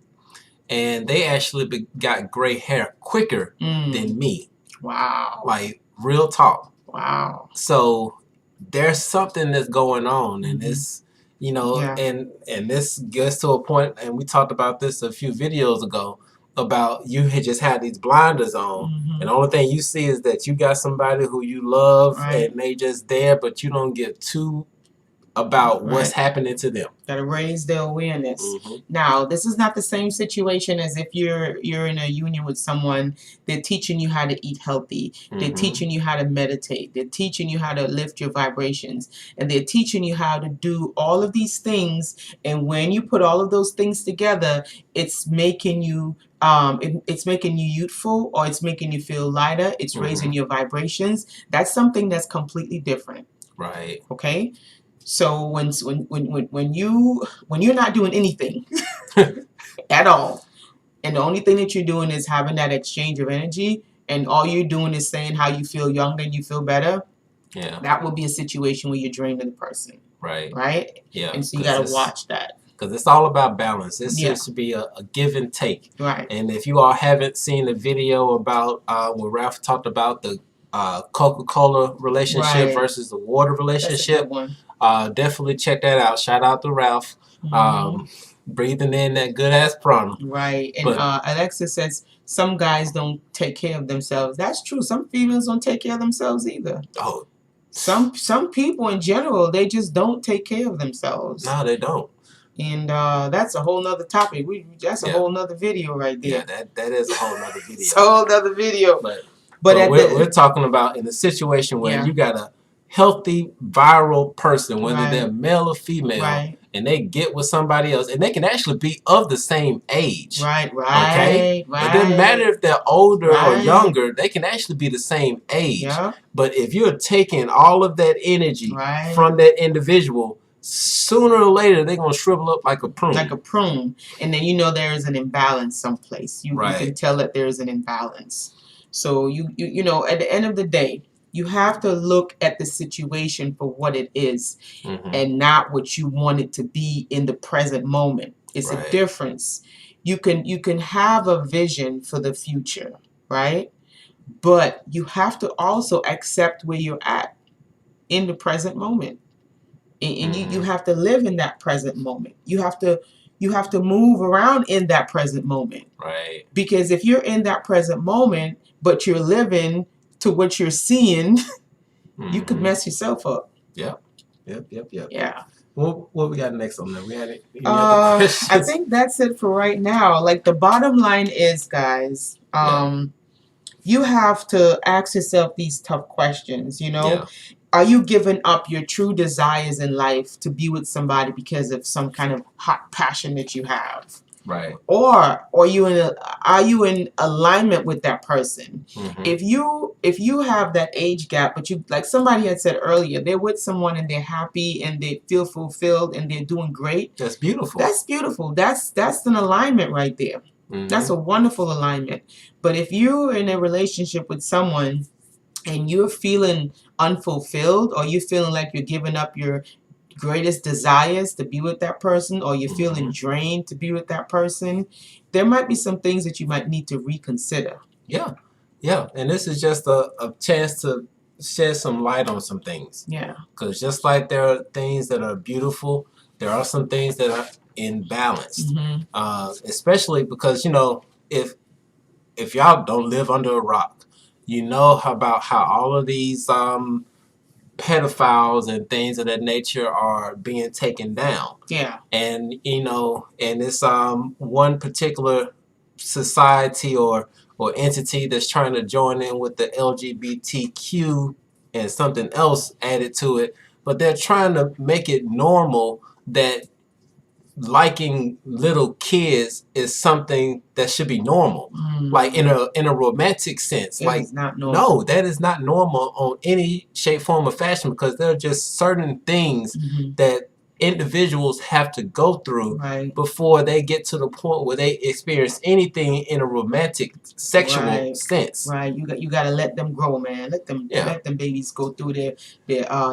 A: and they actually got gray hair quicker than me.
B: Wow.
A: Like, real talk.
B: Wow.
A: So there's something that's going on, and this, and this gets to a point, and we talked about this a few videos ago, about you had just had these blinders on, and the only thing you see is that you got somebody who you love, and they just there, but you don't give two about what's happening to them.
B: Gotta raise their awareness. Now, this is not the same situation as if you're in a union with someone. They're teaching you how to eat healthy. They're teaching you how to meditate. They're teaching you how to lift your vibrations. And they're teaching you how to do all of these things. And when you put all of those things together, it's making you it's making you youthful, or it's making you feel lighter. It's raising your vibrations. That's something that's completely different.
A: Right.
B: Okay? So when you're not doing anything at all, and the only thing that you're doing is having that exchange of energy, and all you're doing is saying how you feel younger and you feel better, that will be a situation where you're draining the person.
A: Right.
B: Right?
A: Yeah.
B: And so you got to watch that.
A: Because it's all about balance. It seems to be a give and take.
B: Right.
A: And if you all haven't seen the video about where Ralph talked about the Coca-Cola relationship versus the water relationship, definitely check that out. Shout out to Ralph. Breathing in that good ass prana.
B: Right. And Alexa says some guys don't take care of themselves. That's true. Some females don't take care of themselves either.
A: Oh.
B: Some people in general, they just don't take care of themselves.
A: No, they don't.
B: And that's a whole nother topic. That's a whole nother video right there.
A: Yeah, that is a whole nother video.
B: It's a whole nother video.
A: But we're talking about in a situation where you got a healthy, viral person, whether they're male or female, and they get with somebody else, and they can actually be of the same age.
B: Right.
A: Okay? It doesn't matter if they're older or younger, they can actually be the same age.
B: Yeah.
A: But if you're taking all of that energy from that individual, sooner or later they're going to shrivel up like a prune.
B: Like a prune. And then there is an imbalance someplace. You can tell that there is an imbalance. So you know, at the end of the day, you have to look at the situation for what it is, and not what you want it to be in the present moment. It's a difference. You can have a vision for the future, right? But you have to also accept where you're at in the present moment. And you have to live in that present moment. You have to move around in that present moment.
A: Right.
B: Because if you're in that present moment, but you're living to what you're seeing, you could mess yourself up.
A: Yeah. Yep.
B: Yeah.
A: What we got next on there? We had any other questions?
B: I think that's it for right now. Like the bottom line is, guys, you have to ask yourself these tough questions, you know?
A: Yeah.
B: Are you giving up your true desires in life to be with somebody because of some kind of hot passion that you have?
A: Right.
B: Or are you in alignment with that person?
A: Mm-hmm.
B: If you have that age gap, but you, like somebody had said earlier, they're with someone and they're happy and they feel fulfilled and they're doing great.
A: That's beautiful.
B: That's beautiful. That's an alignment right there.
A: Mm-hmm.
B: That's a wonderful alignment. But if you're in a relationship with someone and you're feeling unfulfilled, or you're feeling like you're giving up your greatest desires to be with that person, or you're feeling drained to be with that person, there might be some things that you might need to reconsider.
A: Yeah. And this is just a chance to shed some light on some things.
B: Yeah.
A: Because just like there are things that are beautiful, there are some things that are imbalanced. Especially because, you know, if y'all don't live under a rock, you know about how all of these pedophiles and things of that nature are being taken down.
B: Yeah.
A: And, you know, and it's one particular society or entity that's trying to join in with the LGBTQ and something else added to it, but they're trying to make it normal that liking little kids is something that should be normal. Like in a romantic sense. Like,
B: is not normal.
A: No, that is not normal on any shape, form, or fashion, because there are just certain things that individuals have to go through before they get to the point where they experience anything in a romantic sexual sense.
B: Right. You got to let them grow, man. Let them babies go through their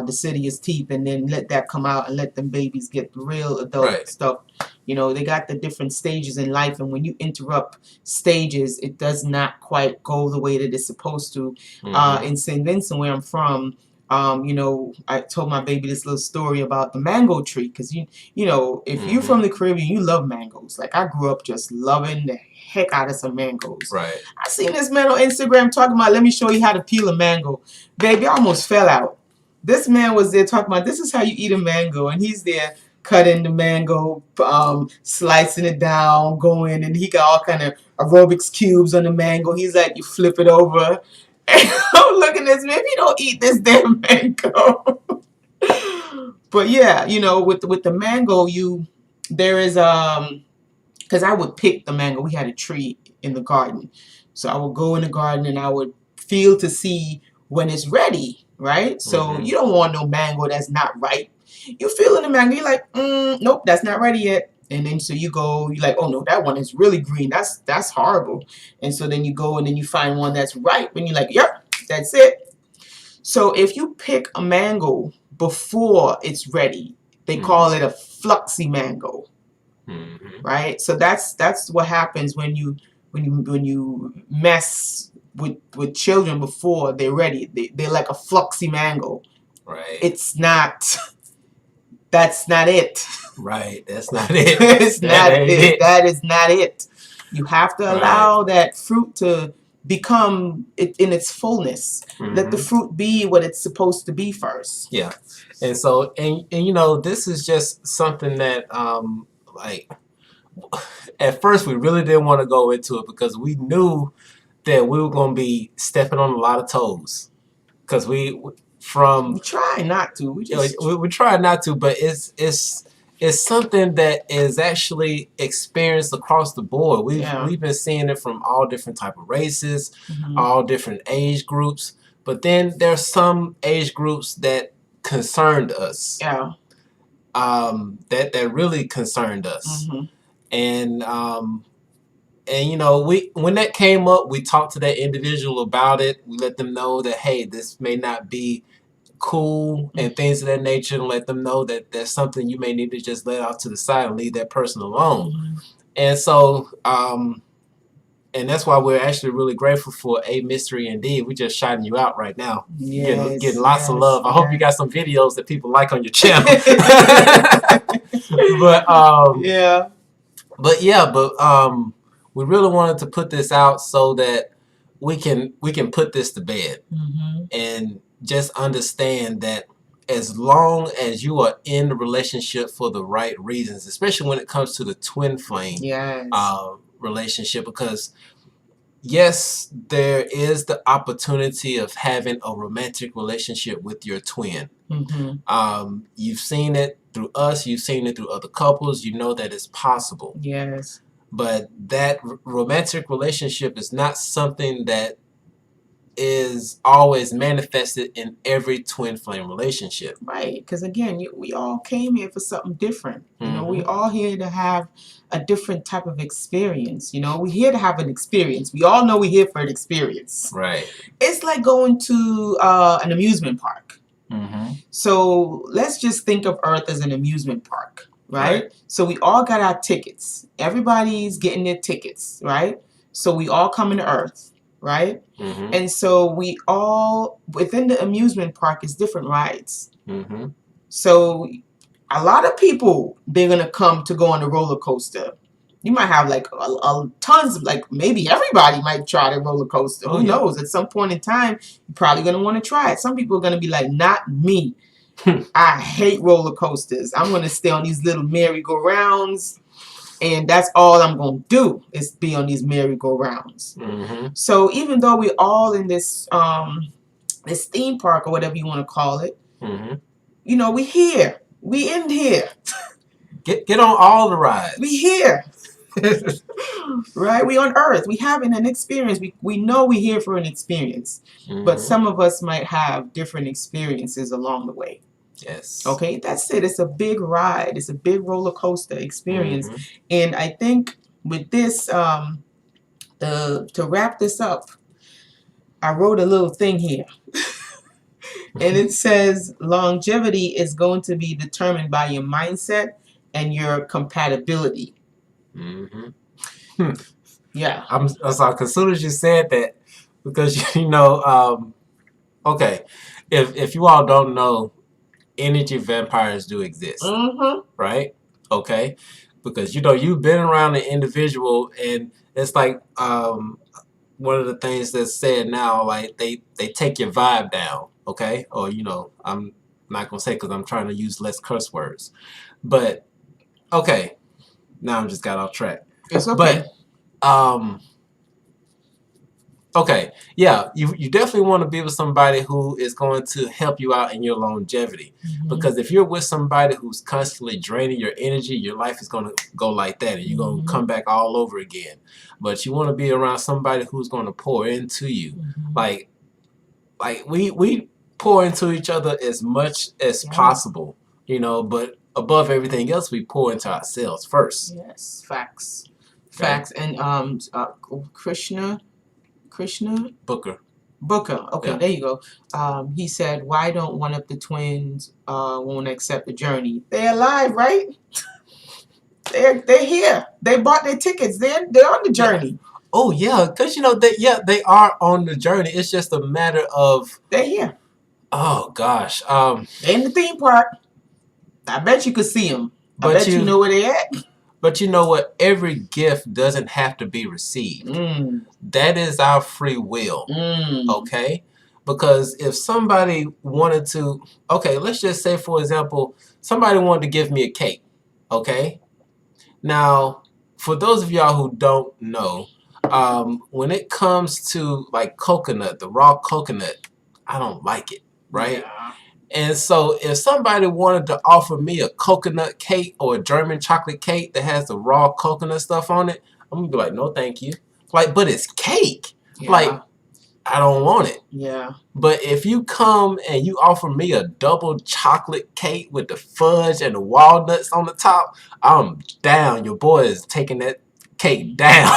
B: deciduous teeth, and then let that come out, and let them babies get real adult stuff. You know, they got the different stages in life, and when you interrupt stages, it does not quite go the way that it's supposed to. In St. Vincent, where I'm from, you know, I told my baby this little story about the mango tree, because you know, if you're from the Caribbean, you love mangoes. Like, I grew up just loving the heck out of some mangoes.
A: Right.
B: I seen this man on Instagram talking about, let me show you how to peel a mango. Baby, I almost fell out. This man was there talking about, this is how you eat a mango, and he's there cutting the mango, slicing it down, going, and he got all kind of aerobics cubes on the mango. He's like, you flip it over. And I'm looking at this, maybe you don't eat this damn mango. But yeah, you know, with the mango, there is because I would pick the mango. We had a tree in the garden, so I would go in the garden and I would feel to see when it's ready, right? So you don't want no mango that's not ripe. You feel in the mango, you're like, nope, that's not ready yet. And then so you go, you're like, oh no, that one is really green. That's horrible. And so then you go and then you find one that's ripe, and you're like, yep, that's it. So if you pick a mango before it's ready, they call it a fluxy mango, right? So that's what happens when you mess with children before they're ready. They're like a fluxy mango.
A: Right.
B: It's not. That's not it.
A: Right. That's not it.
B: It's not it. That is not it. You have to allow that fruit to become it in its fullness. Let the fruit be what it's supposed to be first.
A: Yeah. And so, and you know, this is just something that, like, at first we really didn't want to go into it because we knew that we were going to be stepping on a lot of toes. Because we
B: try not to.
A: We try not to, but it's something that is actually experienced across the board. We've been seeing it from all different type of races, all different age groups. But then there's some age groups that concerned us.
B: Yeah.
A: That really concerned us. And you know, when that came up, we talked to that individual about it. We let them know that, hey, this may not be cool and things of that nature, and let them know that there's something you may need to just let out to the side and leave that person alone. And so, and that's why we're actually really grateful for A Mystery Indeed. We're just shouting you out right now. Getting lots of love. I hope you got some videos that people like on your channel. But we really wanted to put this out so that we can put this to bed and just understand that as long as you are in the relationship for the right reasons, especially when it comes to the twin flame relationship, because yes, there is the opportunity of having a romantic relationship with your twin. You've seen it through us, you've seen it through other couples, you know that it's possible.
B: Yes.
A: But that romantic relationship is not something that is always manifested in every twin flame relationship.
B: Right, because again, we all came here for something different. You know, we all here to have a different type of experience. You know, we're here to have an experience. We all know we're here for an experience.
A: Right.
B: It's like going to an amusement park. So let's just think of Earth as an amusement park, right? So we all got our tickets. Everybody's getting their tickets, right? So we all come into Earth, right? And so we all, within the amusement park, is different rides. So a lot of people, they're going to come to go on the roller coaster. You might have like tons of, like maybe everybody might try the roller coaster. Who knows? At some point in time, you're probably going to want to try it. Some people are going to be like, not me. I hate roller coasters. I'm going to stay on these little merry-go-rounds. And that's all I'm going to do is be on these merry-go-rounds. So even though we're all in this this theme park or whatever you want to call it, you know, we here. We in here.
A: Get on all the rides.
B: We here. Right? We on Earth. We having an experience. We know we're here for an experience. But some of us might have different experiences along the way.
A: Yes.
B: Okay, that's it. It's a big ride. It's a big roller coaster experience. And I think with this, to wrap this up, I wrote a little thing here. And it says longevity is going to be determined by your mindset and your compatibility. Yeah.
A: I'm sorry, as soon as you said that, because you know, okay, if you all don't know, energy vampires do exist, right? Okay, because you know you've been around an individual, and it's like one of the things that's said now, like they take your vibe down, okay? Or you know, I'm not gonna say because I'm trying to use less curse words, but okay, now I'm just got off track.
B: It's okay.
A: But okay, yeah, you definitely want to be with somebody who is going to help you out in your longevity. Because if you're with somebody who's constantly draining your energy, your life is going to go like that, and you're going to come back all over again. But you want to be around somebody who's going to pour into you. Like we pour into each other as much as possible, you know, but above everything else, we pour into ourselves first.
B: Yes, facts. Facts. And Krishna Booker. Okay, yeah. There you go. He said, why don't one of the twins won't accept the journey? They're alive, right? They're here. They bought their tickets. They're on the journey.
A: Oh yeah, because you know they are on the journey. It's just a matter of
B: they're here.
A: Oh gosh.
B: They're in the theme park. I bet you could see them. I bet you know where they at.
A: But you know what? Every gift doesn't have to be received. That is our free will. Okay? Because if somebody wanted to, okay, let's just say, for example, somebody wanted to give me a cake. Okay? Now, for those of y'all who don't know, when it comes to like coconut, the raw coconut, I don't like it, right? Yeah. And so if somebody wanted to offer me a coconut cake or a German chocolate cake that has the raw coconut stuff on it, I'm going to be like, no, thank you. Like, but it's cake. Yeah. Like, I don't want it.
B: Yeah.
A: But if you come and you offer me a double chocolate cake with the fudge and the walnuts on the top, I'm down. Your boy is taking that cake down.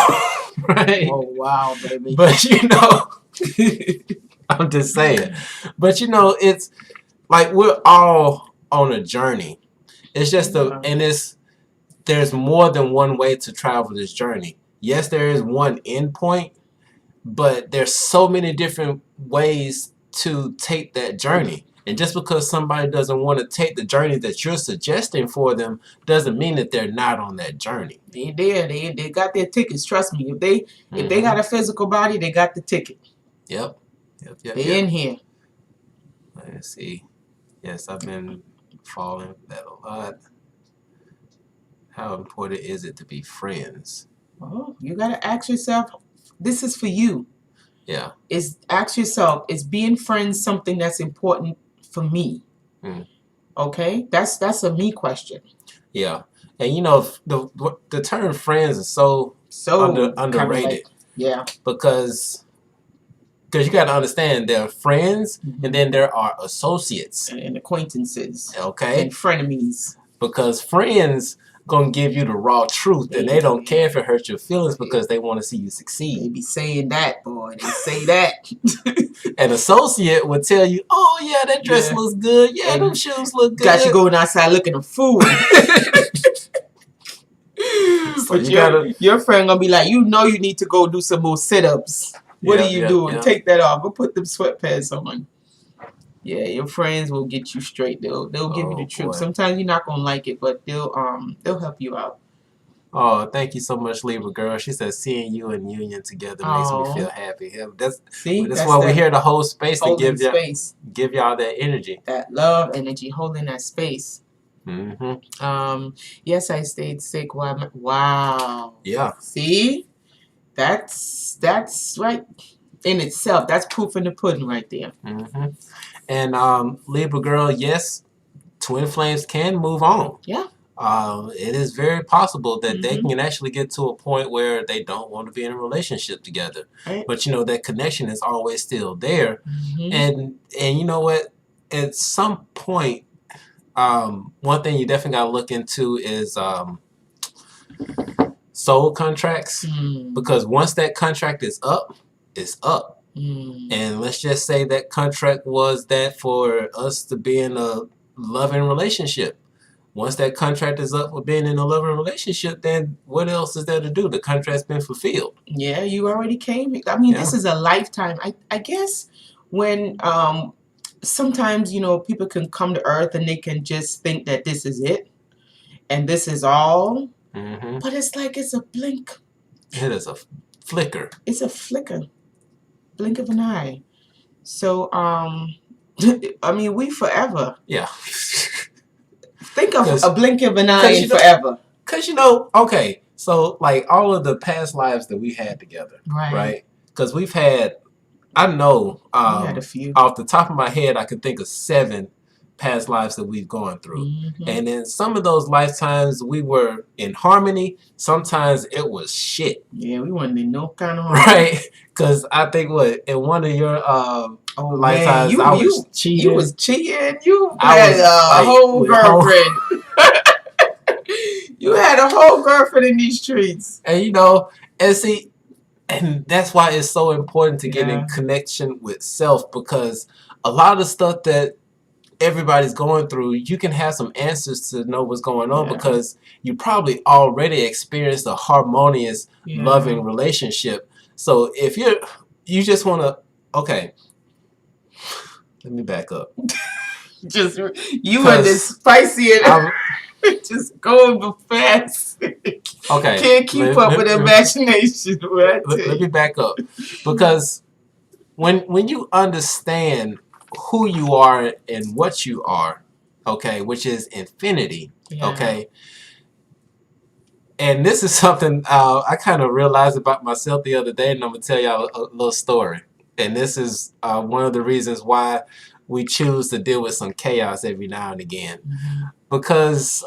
A: Right?
B: Oh, wow, baby.
A: But, you know, I'm just saying. But, you know, it's like we're all on a journey. It's just there's more than one way to travel this journey. Yes, there is one end point, but there's so many different ways to take that journey. And just because somebody doesn't want to take the journey that you're suggesting for them doesn't mean that they're not on that journey.
B: They got their tickets. Trust me. If they got a physical body, they got the ticket.
A: Yep.
B: They're in here.
A: Let's see. Yes, I've been following that a lot. How important is it to be friends?
B: Oh, you gotta ask yourself. This is for you.
A: Yeah.
B: Ask yourself, is being friends something that's important for me? Okay, that's a me question.
A: Yeah, and you know the term friends is so underrated.
B: Yeah,
A: because you got to understand there are friends and then there are associates
B: and acquaintances.
A: Okay,
B: And frenemies.
A: Because friends gonna give you the raw truth, and they don't care if it hurts your feelings because they want to see you succeed.
B: They be saying that, boy. They say that.
A: An associate would tell you, "Oh yeah, that dress looks good. Yeah, and them shoes look good."
B: Got you going outside looking a fool.
A: So
B: but your friend gonna be like, you know, you need to go do some more sit-ups. What are you doing? Take that off. Go put them sweatpants on. Yeah, your friends will get you straight. They'll give you the truth. Boy. Sometimes you're not gonna like it, but they'll help you out.
A: Oh, thank you so much, Libra girl. She says seeing you in union together makes me feel happy. That's why we're here to hold space to give y'all that energy,
B: that love energy, holding that space. Yes, I stayed sick. Wow. Yeah. See, that's right in itself. That's proof in the pudding right there.
A: And Libra girl, yes, twin flames can move on. Yeah. It is very possible that they can actually get to a point where they don't want to be in a relationship together. Right. But you know that connection is always still there. And you know what? At some point, one thing you definitely got to look into is soul contracts, because once that contract is up, it's up. And let's just say that contract was that for us to be in a loving relationship. Once that contract is up for being in a loving relationship, then what else is there to do? The contract's been fulfilled.
B: Yeah, you already came. I mean, this is a lifetime. I guess when sometimes, you know, people can come to Earth and they can just think that this is it and this is all. But it's like it's a blink.
A: It is a flicker.
B: It's a flicker. Blink of an eye. So, I mean, we forever. Yeah. Think of a blink of an eye and forever.
A: Because, you know, okay, so like all of the past lives that we had together, right? Because we've had, I know,
B: had a few.
A: Off the top of my head, I could think of 7 past lives that we've gone through. And in some of those lifetimes, we were in harmony. Sometimes it was shit.
B: Yeah, we weren't in no kind of harmony.
A: Right? Because I think, in one of your lifetimes, I was cheating.
B: You was cheating. You had a whole girlfriend. You had a whole girlfriend in these streets.
A: And, you know, and that's why it's so important to get in connection with self, because a lot of the stuff that everybody's going through, you can have some answers to know what's going on because you probably already experienced a harmonious, loving relationship. So if you just want to, okay, let me back up.
B: Just you and this spicy and just going fast.
A: Okay,
B: can't keep up with imagination.
A: Let me back up, because when you understand who you are and what you are, okay, which is infinity, okay. And this is something I kind of realized about myself the other day, and I'm gonna tell y'all a little story. And this is one of the reasons why we choose to deal with some chaos every now and again, because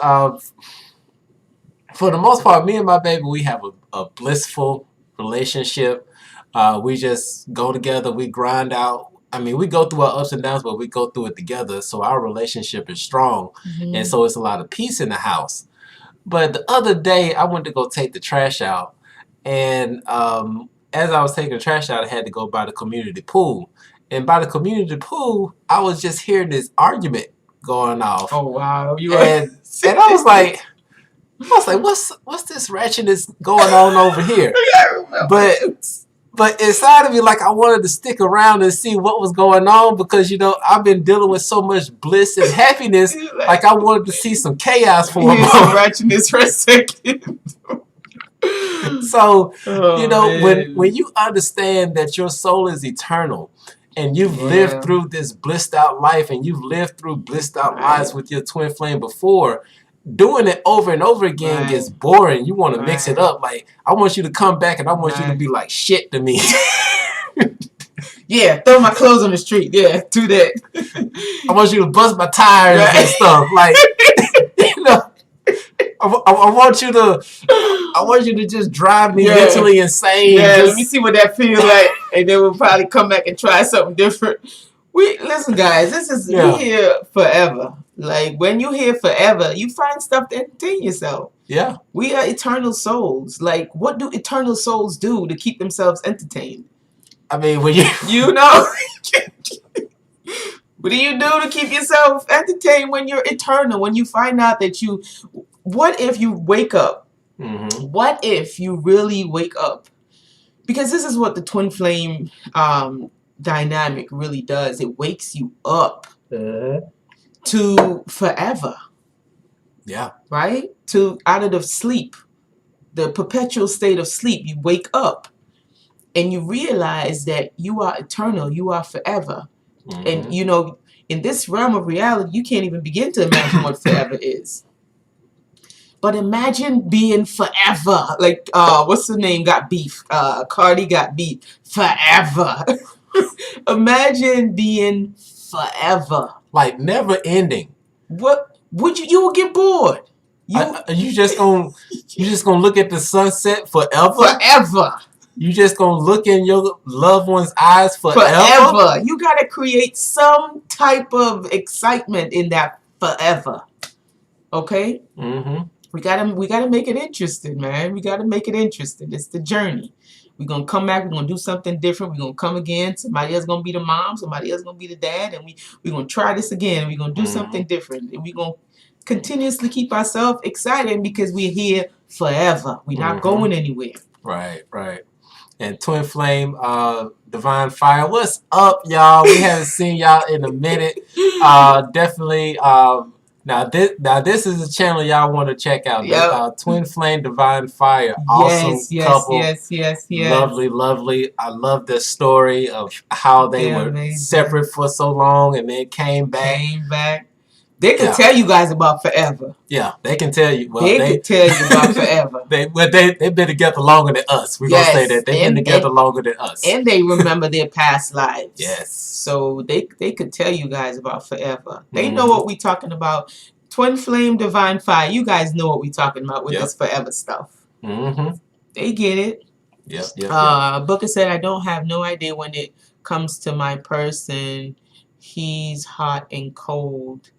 A: for the most part, me and my baby, we have a blissful relationship. We just go together, we grind out. I mean, we go through our ups and downs, but we go through it together. So our relationship is strong. And so it's a lot of peace in the house. But the other day, I went to go take the trash out. And as I was taking the trash out, I had to go by the community pool. And by the community pool, I was just hearing this argument going off.
B: Oh, wow.
A: And I was like, what's this ratchetness going on over here? But inside of me, like, I wanted to stick around and see what was going on, because, you know, I've been dealing with so much bliss and happiness. Like, I wanted to see some chaos for a moment.
B: Some ratchetness for a second.
A: So, you know, when you understand that your soul is eternal, and you've lived through this blissed out life, and you've lived through blissed out lives with your twin flame before, doing it over and over again gets boring. You want to mix it up. Like, I want you to come back and I want you to be like shit to me.
B: Yeah, throw my clothes on the street. Yeah, do that.
A: I want you to bust my tires and stuff. Like, you know, I want you to just drive me mentally insane.
B: Yeah, let me see what that feels like, and then we'll probably come back and try something different. Listen, guys, this is we here forever. Like, when you're here forever, you find stuff to entertain yourself. Yeah, we are eternal souls. Like, what do eternal souls do to keep themselves entertained?
A: I mean, when you
B: know. What do you do to keep yourself entertained when you're eternal? When you find out that what if you wake up? Mm-hmm. What if you really wake up? Because this is what the twin flame dynamic really does. It wakes you up to forever. Yeah. Right? To out of the sleep, the perpetual state of sleep. You wake up and you realize that you are eternal. You are forever. Mm-hmm. And, you know, in this realm of reality, you can't even begin to imagine what forever is. But imagine being forever. Like, what's the name? Got beef. Cardi got beef. Forever. Imagine being forever.
A: Like, never ending.
B: What would you will get bored.
A: You just gonna look at the sunset forever?
B: Forever.
A: You just gonna look in your loved one's eyes forever?
B: Forever. You gotta create some type of excitement in that forever. Okay? Mm-hmm. We gotta make it interesting, man. We gotta make it interesting. It's the journey. We're gonna come back, we're gonna do something different, we're gonna come again, somebody else gonna be the mom, somebody else gonna be the dad, and we're gonna try this again, we're gonna do something different, and we're gonna continuously keep ourselves excited because we're here forever. We're not going anywhere. Right, right.
A: And Twin Flame, Divine Fire, what's up, y'all? We haven't seen y'all in a minute. Definitely. Now this is a channel y'all want to check out. Yep. Twin Flame, Divine Fire, awesome couple. Yes. Lovely, lovely. I love the story of how they were separate for so long and then came back.
B: They can tell you guys about forever.
A: Yeah, they can tell you. Well,
B: they can tell you about forever.
A: They've been together longer than us. We're going to say that. They've been together longer than us.
B: And they remember their past lives.
A: Yes.
B: So they could tell you guys about forever. They know what we're talking about. Twin Flame, Divine Fire. You guys know what we're talking about with this forever stuff. Mm-hmm. They get it. Yep. Booker said, I don't have no idea when it comes to my person. He's hot and cold.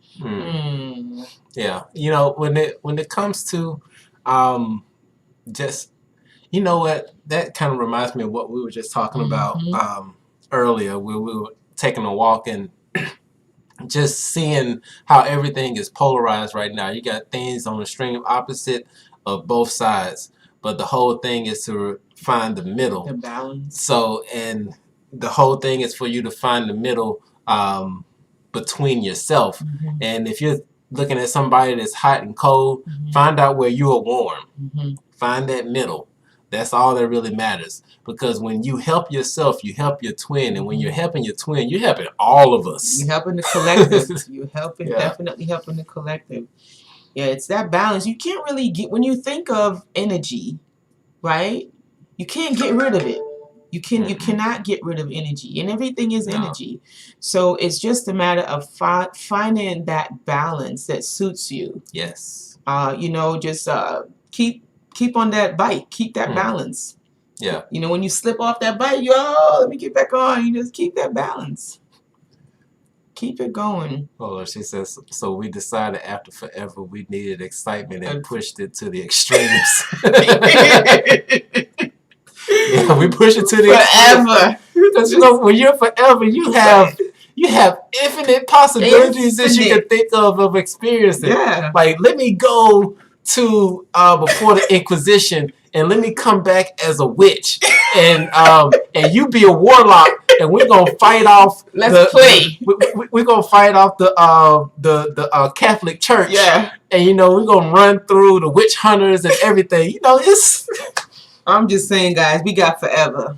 A: Yeah, you know, when it comes to just, you know what, that kind of reminds me of what we were just talking about earlier, where we were taking a walk and just seeing how everything is polarized right now. You got things on the extreme opposite of both sides, but the whole thing is to find the middle,
B: the balance.
A: So, and the whole thing is for you to find the middle between yourself. And if you're looking at somebody that's hot and cold, find out where you are warm. Find that middle. That's all that really matters. Because when you help yourself, you help your twin. And when you're helping your twin, you're helping all of us.
B: You're helping the collective. You're helping, definitely helping the collective. Yeah, it's that balance. You can't really get, when you think of energy, right? You can't get rid of it. You cannot get rid of energy, and everything is energy. So it's just a matter of finding that balance that suits you.
A: Yes.
B: You know, just keep on that bike. Keep that balance.
A: Yeah.
B: You know, when you slip off that bike, let me get back on. You just keep that balance. Keep it going.
A: Oh, she says, so we decided after forever we needed excitement and pushed it to the extremes. Yeah, we push it to the
B: forever.
A: Because you know, when you're forever, you have infinite possibilities that you can think of experiencing.
B: Yeah.
A: Like, let me go to before the Inquisition and let me come back as a witch and you be a warlock and we're gonna fight off. We're gonna fight off the Catholic Church.
B: Yeah.
A: And you know, we're gonna run through the witch hunters and everything. You know, it's.
B: I'm just saying, guys, we got forever.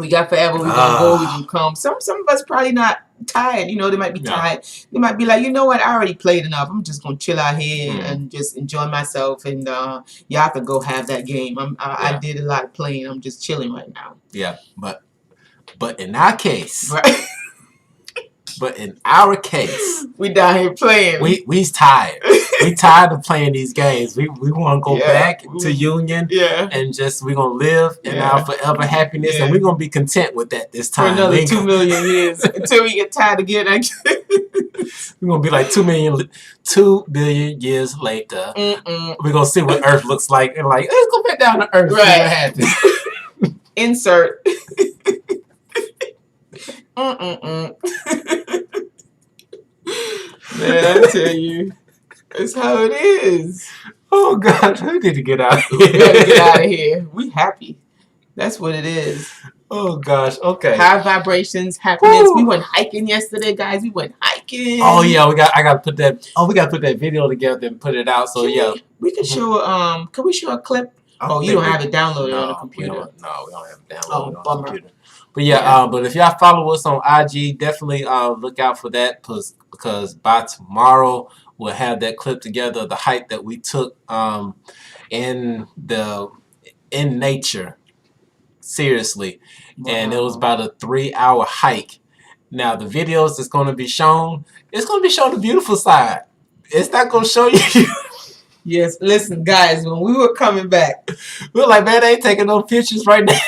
B: We got forever. We gonna go. We gonna come. Some of us probably not tired. You know, they might be tired. They might be like, you know what? I already played enough. I'm just gonna chill out here and just enjoy myself. And y'all can go have that game. I did a lot of playing. I'm just chilling right now.
A: Yeah, but in our case,
B: right.
A: But in our case,
B: we down here playing.
A: We's tired. We tired of playing these games. We want to go back to Union. And just we're gonna live in our forever happiness, and we're gonna be content with that this time.
B: For another 2 million years until we get tired again.
A: We're gonna be like 2 billion years later. We're gonna see what Earth looks like, and like, let's go back down to Earth.
B: Right.
A: See what happens.
B: Insert. Man, I tell you, that's how it is.
A: Oh God, we need to get out of here.
B: We gotta get out of here. We happy. That's what it is.
A: Oh gosh, okay.
B: High vibrations, happiness. Woo. We went hiking yesterday, guys. We went hiking.
A: Oh yeah, I gotta put that. Oh, we gotta put that video together and put it out. So
B: we can show. Can we show a clip? Oh, you don't have it downloaded on the computer.
A: We don't have it downloaded on
B: bummer.
A: the computer. But but if y'all follow us on IG, definitely look out for that because by tomorrow we'll have that clip together, the hike that we took in nature. Seriously. Wow. And it was about a 3-hour hike. Now the videos that's gonna be shown, it's gonna be shown the beautiful side. It's not gonna show you.
B: Yes, listen, guys, when we were coming back,
A: we were like, man, they ain't taking no pictures right now.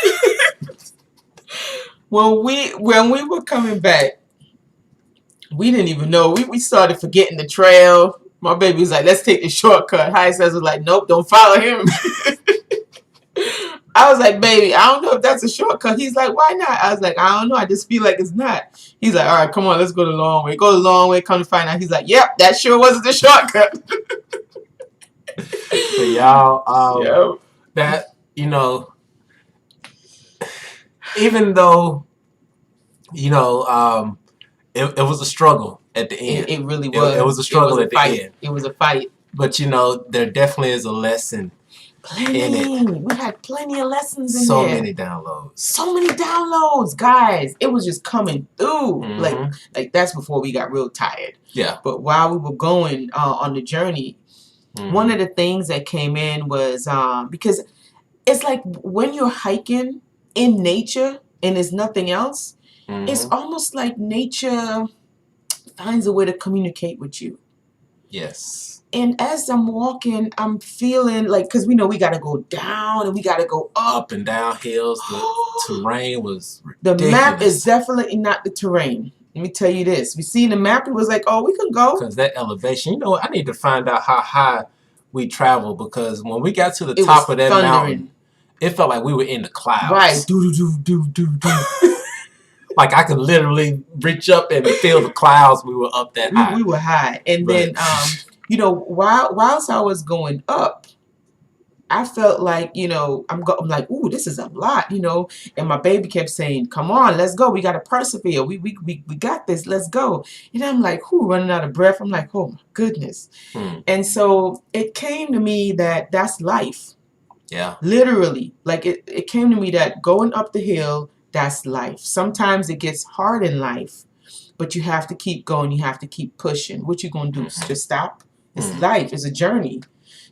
B: When we were coming back, we didn't even know. We started forgetting the trail. My baby was like, let's take the shortcut. High says was like, nope, don't follow him. I was like, baby, I don't know if that's a shortcut. He's like, why not? I was like, I don't know. I just feel like it's not. He's like, all right, come on, let's go the long way. Go the long way, come to find out. He's like, yep, that sure wasn't the shortcut.
A: So y'all, that, you know, even though, you know, it was a struggle at the end.
B: It really was.
A: It was a struggle at the end.
B: It was a fight.
A: But, you know, there definitely is a lesson in it.
B: We had plenty of lessons in
A: so
B: there.
A: Many downloads.
B: So many downloads, guys. It was just coming through. Like that's before we got real tired.
A: Yeah.
B: But while we were going on the journey, one of the things that came in was because it's like when you're hiking in nature and there's nothing else, it's almost like nature finds a way to communicate with you.
A: Yes.
B: And as I'm walking, I'm feeling like, because we know we got to go down and we got to go up
A: and down hills. The terrain was ridiculous.
B: The map is definitely not the terrain. Let me tell you this. We seen the map. It was like, oh, we can go.
A: Because that elevation, you know, I need to find out how high we travel, because when we got to the top of that mountain, it felt like we were in the clouds.
B: Right. Do.
A: Like I could literally reach up and feel the clouds. We were up that high.
B: We were high. And then, you know, whilst I was going up, I felt like, you know, I'm like, ooh, this is a lot, you know. And my baby kept saying, come on, let's go. We got to persevere. We got this. Let's go. And I'm like, whoo, running out of breath. I'm like, oh, my goodness. And so it came to me that that's life.
A: Yeah.
B: Literally. Like it came to me that going up the hill, that's life. Sometimes it gets hard in life, but you have to keep going. You have to keep pushing. What you going to do? Just stop? It's life. It's a journey.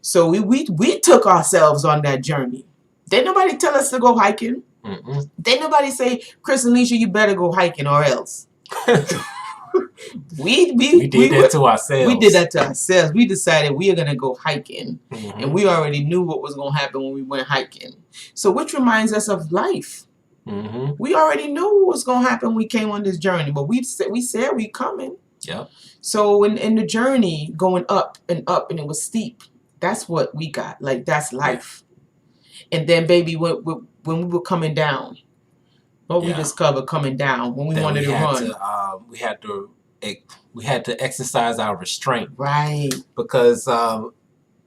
B: So we took ourselves on that journey. Didn't nobody tell us to go hiking. Didn't nobody say, Chris and Alicia, you better go hiking or else. we did that to ourselves. We did that to ourselves. We decided we are going to go hiking. And we already knew what was going to happen when we went hiking. So which reminds us of life. We already knew what was going to happen when we came on this journey. But we said we coming.
A: Yeah.
B: So in the journey, going up, and it was steep. That's what we got. Like, that's life. And then, baby, when we were coming down, what we discovered coming down, when we wanted to run. We had to exercise our restraint. Right. Because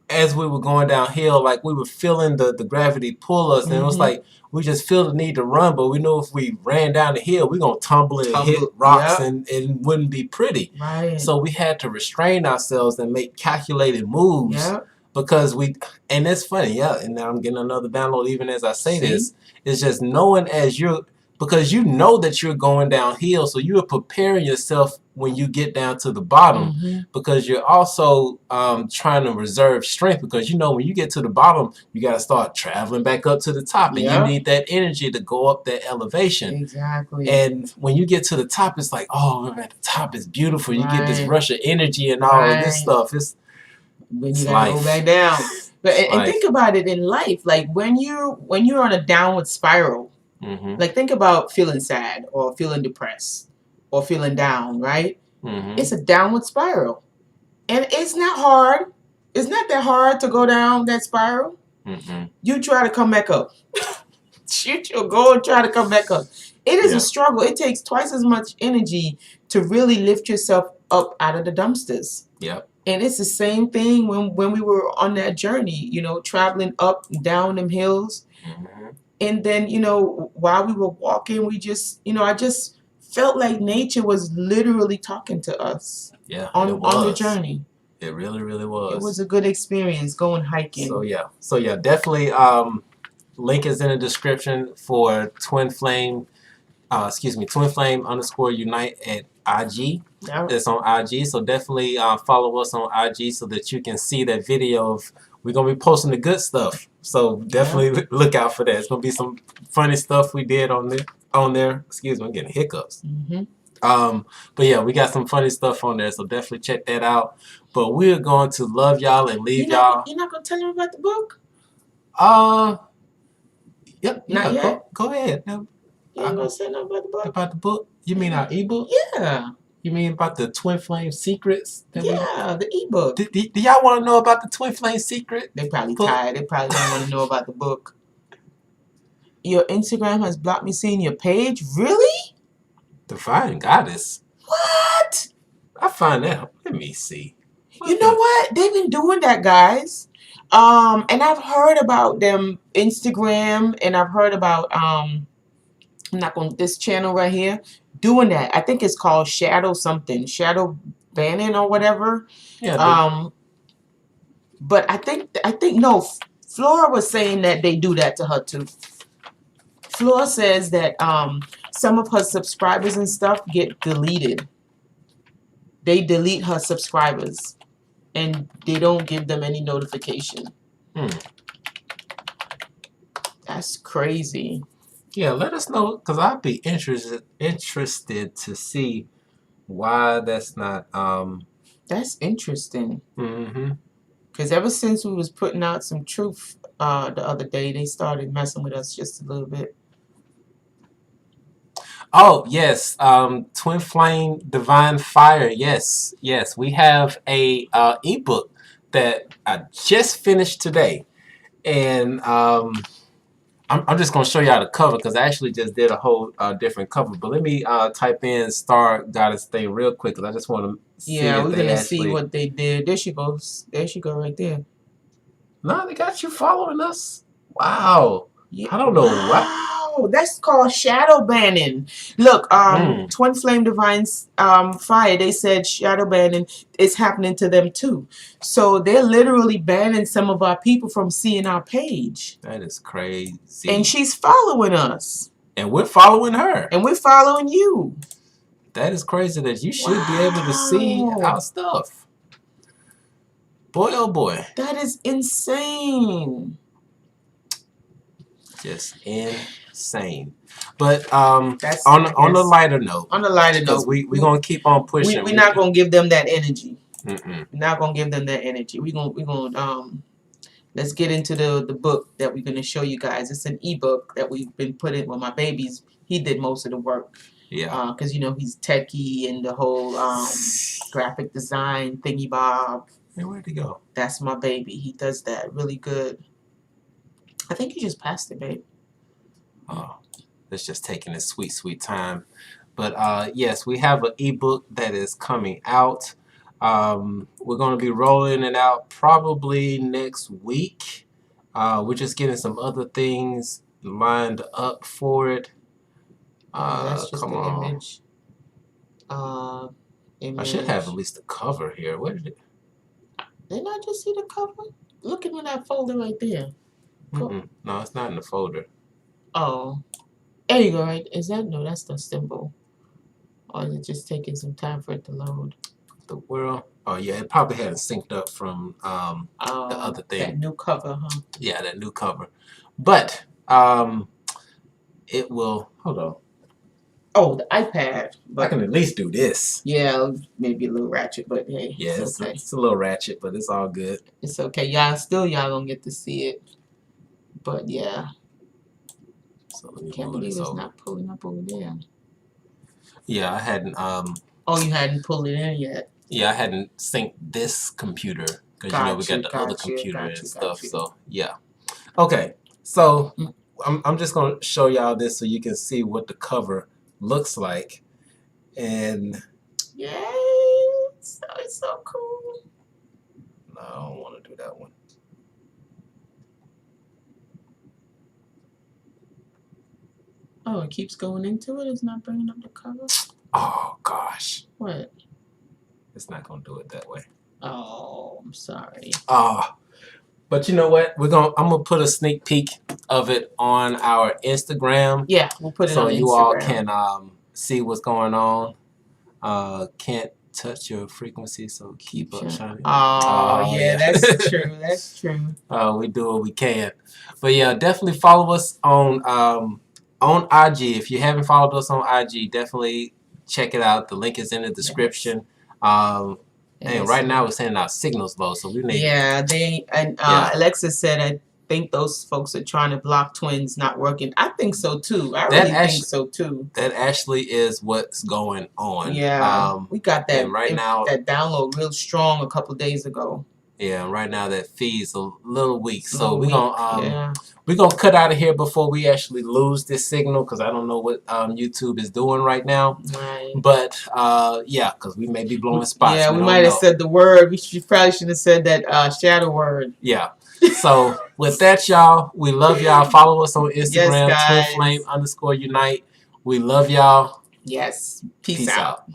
B: as we were going downhill, like, we were feeling the gravity pull us. And it was like, we just feel the need to run. But we knew if we ran down the hill, we're going to tumble and hit rocks and it wouldn't be pretty. Right. So we had to restrain ourselves and make calculated moves. Yep. Because and it's funny, and now I'm getting another download even as I say this, it's just knowing as you're
A: because you know that you're going downhill, so you are preparing yourself when you get down to the bottom, because you're also trying to reserve strength, because you know when you get to the bottom, you got to start traveling back up to the top, and you need that energy to go up that elevation.
B: Exactly.
A: And when you get to the top, it's like, oh, at the top is beautiful. You get this rush of energy and all of this stuff.
B: Then you gotta go back down. But and think about it in life, like when you're on a downward spiral. Like think about feeling sad or feeling depressed or feeling down, right? It's a downward spiral. And it's not hard. It's not that hard to go down that spiral. You try to come back up. Shoot your goal and try to come back up. It is a struggle. It takes twice as much energy to really lift yourself up out of the dumpsters. And it's the same thing when we were on that journey, you know, traveling up and down them hills. And then, you know, while we were walking, we just, you know, I just felt like nature was literally talking to us on the journey.
A: It really, really was.
B: It was a good experience going hiking.
A: So yeah, definitely. Link is in the description for twinflame _unite at IG. It's on IG, so definitely follow us on IG so that you can see that video of, we're gonna be posting the good stuff. So definitely look out for that. It's gonna be some funny stuff we did on there. Excuse me, I'm getting hiccups. But yeah, we got some funny stuff on there, so definitely check that out. But we're going to love y'all and leave y'all.
B: You're not gonna tell them about the book?
A: Yep.
B: Not yet.
A: Go ahead.
B: You ain't gonna say nothing about the book?
A: About the book? You mean our ebook?
B: Yeah.
A: You mean about the Twin Flame Secrets?
B: The ebook.
A: Do y'all want to know about the Twin Flame Secret?
B: They probably tired. They probably don't want to know about the book. Your Instagram has blocked me seeing your page? Really?
A: Divine Goddess.
B: What?
A: I find that. Let me see.
B: You know what? They've been doing that, guys. And I've heard about them Instagram, and I've heard about I'm not going this channel right here doing that. I think it's called shadow banning or whatever. Yeah. But I think no. Flora was saying that they do that to her too. Flora says that some of her subscribers and stuff get deleted. They delete her subscribers, and they don't give them any notification. That's crazy.
A: Yeah, let us know, because I'd be interested to see why that's not.
B: That's interesting. Because ever since we was putting out some truth the other day, they started messing with us just a little bit.
A: Oh yes, Twin Flame Divine Fire. Yes, we have a ebook that I just finished today, and I'm just gonna show y'all the cover, because I actually just did a whole different cover. But let me type in Star Goddess thing real quick, because I just want to see.
B: Yeah, we're gonna see what they did. There she goes. There she go right there.
A: No, they got you following us. Wow. Yeah. I don't know what.
B: That's called shadow banning. Look, Twin Flame Divine Fire, they said shadow banning is happening to them too. So they're literally banning some of our people from seeing our page.
A: That is crazy.
B: And she's following us.
A: And we're following her.
B: And we're following you.
A: That is crazy that you should be able to see our stuff. Boy, oh boy.
B: That is insane.
A: Just insane. But on the lighter note.
B: On the lighter note.
A: We're going to keep on pushing.
B: We're not going to give them that energy. We're not going to give them that energy. We're going let's get into the book that we're going to show you guys. It's an ebook that we've been putting, well, my baby's, he did most of the work.
A: Yeah.
B: Because, you know, he's techie and the whole graphic design thingy bob.
A: Hey, where'd he go?
B: That's my baby. He does that really good. I think you just passed it, babe.
A: Oh, it's just taking its sweet, sweet time. But yes, we have an ebook that is coming out. We're going to be rolling it out probably next week. We're just getting some other things lined up for it.
B: That's just
A: come
B: the
A: on.
B: image.
A: I should have at least the cover here. Where did it?
B: Didn't I just see the cover? Look at that folder right there.
A: No, it's not in the folder.
B: Oh. There you go. Right? Is that no? That's the symbol. Or is it just taking some time for it to load?
A: The world. Oh yeah, it probably hadn't synced up from the other thing.
B: That new cover, huh?
A: Yeah, that new cover. But it will. Hold on.
B: Oh, the iPad.
A: I can at least do this.
B: Yeah, maybe a little ratchet, but hey,
A: yeah,
B: it's okay.
A: It's a little ratchet, but it's all good.
B: It's okay. Y'all don't get to see it. But yeah.
A: So let me
B: Can't believe it's not pulling up over there.
A: Yeah, I hadn't.
B: Oh, you hadn't pulled it in yet.
A: Yeah, I hadn't synced this computer because you know we got the other computer and stuff. So yeah. Okay, so I'm just gonna show y'all this so you can see what the cover looks like, and
B: yay, it's so cool.
A: No, I don't want to do that one.
B: Oh, it keeps going into it. It's not bringing up the cover.
A: Oh gosh.
B: What?
A: It's not gonna do it that way.
B: Oh, I'm sorry.
A: But you know what? I'm gonna put a sneak peek of it on our Instagram.
B: Yeah, we'll put it on Instagram.
A: So you all can see what's going on. Can't touch your frequency, so keep up shining.
B: Oh yeah, that's true. That's true.
A: We do what we can. But yeah, definitely follow us on IG. If you haven't followed us on IG, definitely check it out. The link is in the description. And right now we're sending out signals low, so we need.
B: Yeah, Alexa said I think those folks are trying to block twins not working. I think so too. I really think so too.
A: That actually is what's going on.
B: Yeah, we got that
A: right now.
B: That download real strong a couple days ago.
A: Yeah, right now that feed's a little weak, so we're gonna cut out of here before we actually lose this signal, because I don't know what YouTube is doing right now.
B: Right.
A: But yeah, because we may be blowing spots.
B: Yeah, we might have said the word. We probably should have said that shadow word.
A: Yeah. So with that, y'all, we love y'all. Follow us on Instagram,
B: yes,
A: twinflame_unite. We love y'all.
B: Yes. Peace out.